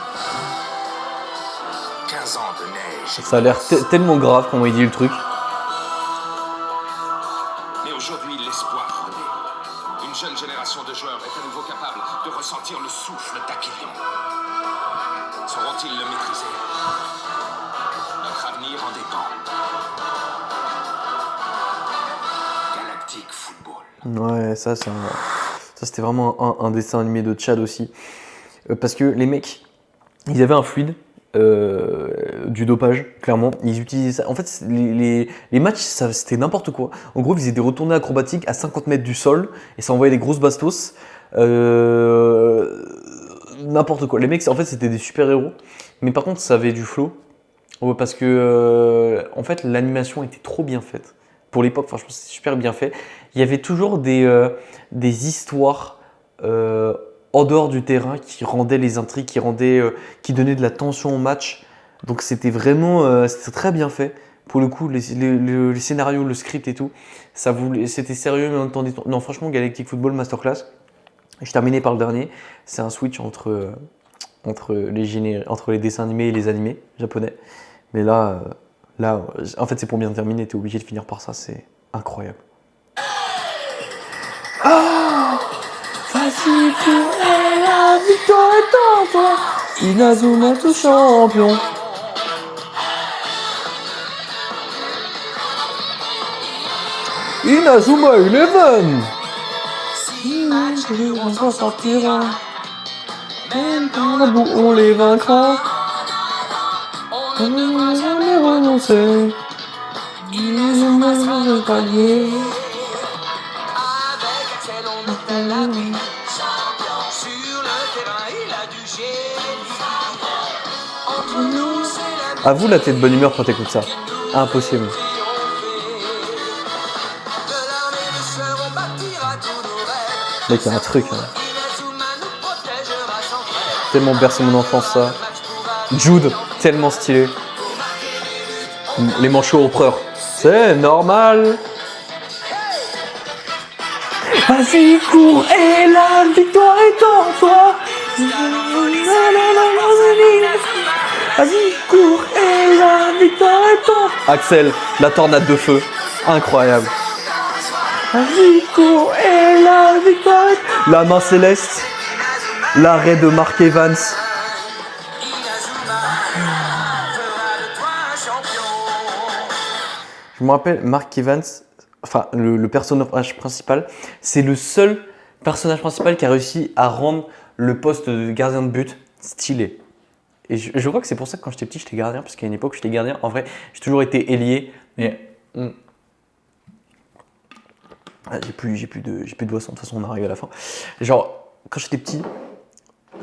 15 ans de neige. Ça a l'air tellement grave quand il dit le truc. Mais aujourd'hui, l'espoir renaît. Une jeune génération de joueurs est à nouveau capable de ressentir le souffle d'Aquilion. Sauront-ils le maîtriser? Notre avenir en dépend. Galactic Football. Ouais, ça c'était vraiment un dessin animé de Tchad aussi. Parce que les mecs, ils avaient un fluide, du dopage, clairement. Ils utilisaient ça. En fait, les matchs, c'était n'importe quoi. En gros, ils faisaient des retournées acrobatiques à 50 mètres du sol et ça envoyait des grosses bastos. N'importe quoi. Les mecs, en fait, c'était des super-héros. Mais par contre, ça avait du flow. Ouais, parce que, en fait, l'animation était trop bien faite. Pour l'époque, franchement, c'était super bien fait. Il y avait toujours des histoires en dehors du terrain qui rendaient les intrigues, qui donnaient de la tension au match. Donc c'était vraiment c'était très bien fait. Pour le coup, les scénarios, le script et tout, c'était sérieux mais en même temps détendu. Non, franchement, Galactic Football Masterclass. Je terminais par le dernier. C'est un switch entre les dessins animés et les animés japonais. Mais là, en fait, c'est pour bien terminer. T'es obligé de finir par ça. C'est incroyable. Vas-y, courez, la victoire est en toi. Inazuma tout champion. Inazuma Eleven. On s'en sortira. Même dans la boue, on les vaincra. On ne va jamais renoncer. Inazuma sera le palier. Avec Axel, on est à l'abri. Champion sur le terrain, il a du génie. Entre nous, c'est la Avoue là, t'es de bonne humeur quand t'écoutes ça. Impossible. de l'armée des sœurs, on bâtira tous nos rêves. Mec, y a un truc. Hein. Inazuma nous protégera sans trêve. Tellement bercé mon enfance, ça. Jude, tellement stylé. Les manchots empereurs. C'est normal. Vas-y, cours et la victoire est en toi. Vas-y, cours et la victoire est en toi. Axel, la tornade de feu. Incroyable. Vas-y, cours et la victoire est... La main céleste. L'arrêt de Mark Evans. Je me rappelle, Mark Evans, enfin le personnage principal, c'est le seul personnage principal qui a réussi à rendre le poste de gardien de but stylé. Et je crois que c'est pour ça que quand j'étais petit, j'étais gardien, parce qu'à une époque, j'étais gardien. En vrai, j'ai toujours été ailier, mais j'ai plus de boisson. De toute façon, on arrive à la fin. Genre, quand j'étais petit,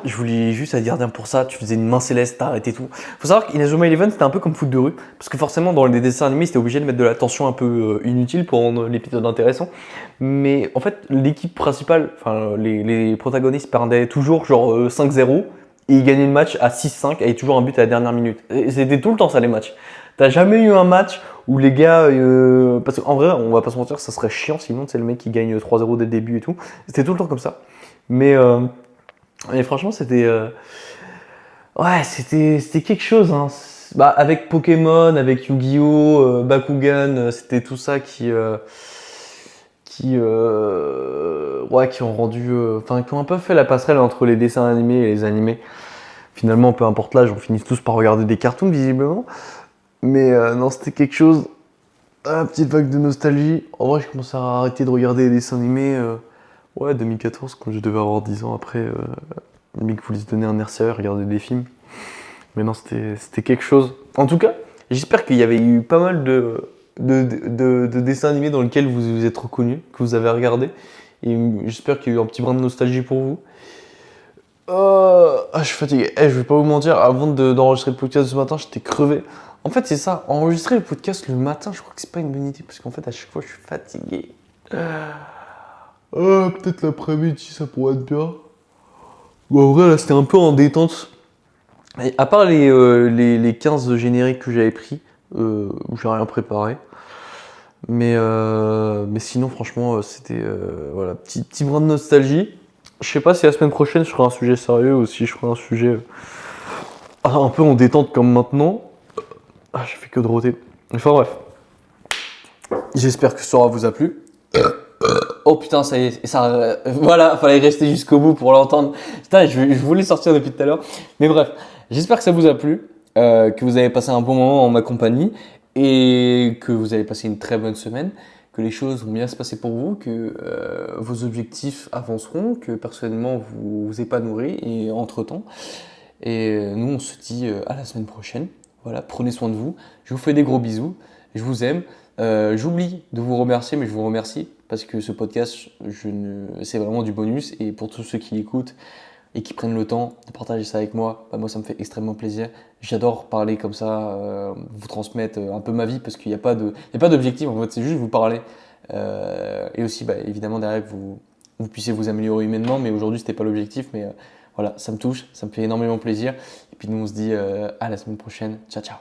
je voulais juste être gardien pour ça. Tu faisais une main céleste, t'arrêtais tout. Faut savoir qu'Inazuma Eleven, c'était un peu comme foot de rue. Parce que forcément, dans les dessins animés, c'était obligé de mettre de la tension un peu inutile pour rendre l'épisode intéressant. Mais en fait, l'équipe principale, enfin, les protagonistes perdaient toujours genre 5-0. Et ils gagnaient le match à 6-5 avec toujours un but à la dernière minute. Et c'était tout le temps ça, les matchs. T'as jamais eu un match où les gars. Parce qu'en vrai, on va pas se mentir, ça serait chiant sinon, c'est le mec qui gagne 3-0 dès le début et tout. C'était tout le temps comme ça. Mais franchement, c'était. Ouais, c'était quelque chose. Hein. Bah, avec Pokémon, avec Yu-Gi-Oh!, Bakugan, c'était tout ça qui ont rendu. Enfin, qui ont un peu fait la passerelle entre les dessins animés et les animés. Finalement, peu importe l'âge, on finit tous par regarder des cartoons, visiblement. Mais non, c'était quelque chose. Ah, petite vague de nostalgie. En vrai, je commençais à arrêter de regarder les dessins animés. Ouais, 2014, quand je devais avoir 10 ans. Après, le mec voulait se donner un air sérieux, regarder des films. Mais non, c'était quelque chose. En tout cas, j'espère qu'il y avait eu pas mal de dessins animés dans lesquels vous vous êtes reconnus, que vous avez regardé. Et j'espère qu'il y a eu un petit brin de nostalgie pour vous. Je suis fatigué. Je vais pas vous mentir, avant d'enregistrer le podcast ce matin, j'étais crevé. En fait, c'est ça, enregistrer le podcast le matin, je crois que c'est pas une bonne idée, parce qu'en fait, à chaque fois, je suis fatigué. Peut-être l'après-midi, ça pourrait être bien. En vrai, là, c'était un peu en détente. Et à part les 15 génériques que j'avais pris, où j'ai rien préparé. Mais sinon, franchement, c'était voilà, petit brin de nostalgie. Je sais pas si la semaine prochaine je ferai un sujet sérieux ou si je ferai un sujet un peu en détente comme maintenant. J'ai fait que de rôter. Enfin bref. J'espère que ça vous a plu. Oh putain, ça y est, et ça, voilà, fallait rester jusqu'au bout pour l'entendre. Putain, je voulais sortir depuis tout à l'heure. Mais bref, j'espère que ça vous a plu, que vous avez passé un bon moment en ma compagnie et que vous avez passé une très bonne semaine, que les choses vont bien se passer pour vous, que vos objectifs avanceront, que personnellement vous vous épanouirez et entre-temps. Et nous, on se dit à la semaine prochaine. Voilà, prenez soin de vous. Je vous fais des gros bisous. Je vous aime. J'oublie de vous remercier, mais je vous remercie parce que ce podcast, c'est vraiment du bonus. Et pour tous ceux qui l'écoutent et qui prennent le temps de partager ça avec moi, bah moi, ça me fait extrêmement plaisir. J'adore parler comme ça, vous transmettre un peu ma vie parce qu'il n'y a pas d'objectif. En fait, c'est juste vous parler. Et aussi, bah, évidemment, derrière, que vous puissiez vous améliorer humainement. Mais aujourd'hui, c'était pas l'objectif. Mais voilà, ça me touche, ça me fait énormément plaisir. Et puis nous, on se dit à la semaine prochaine. Ciao, ciao.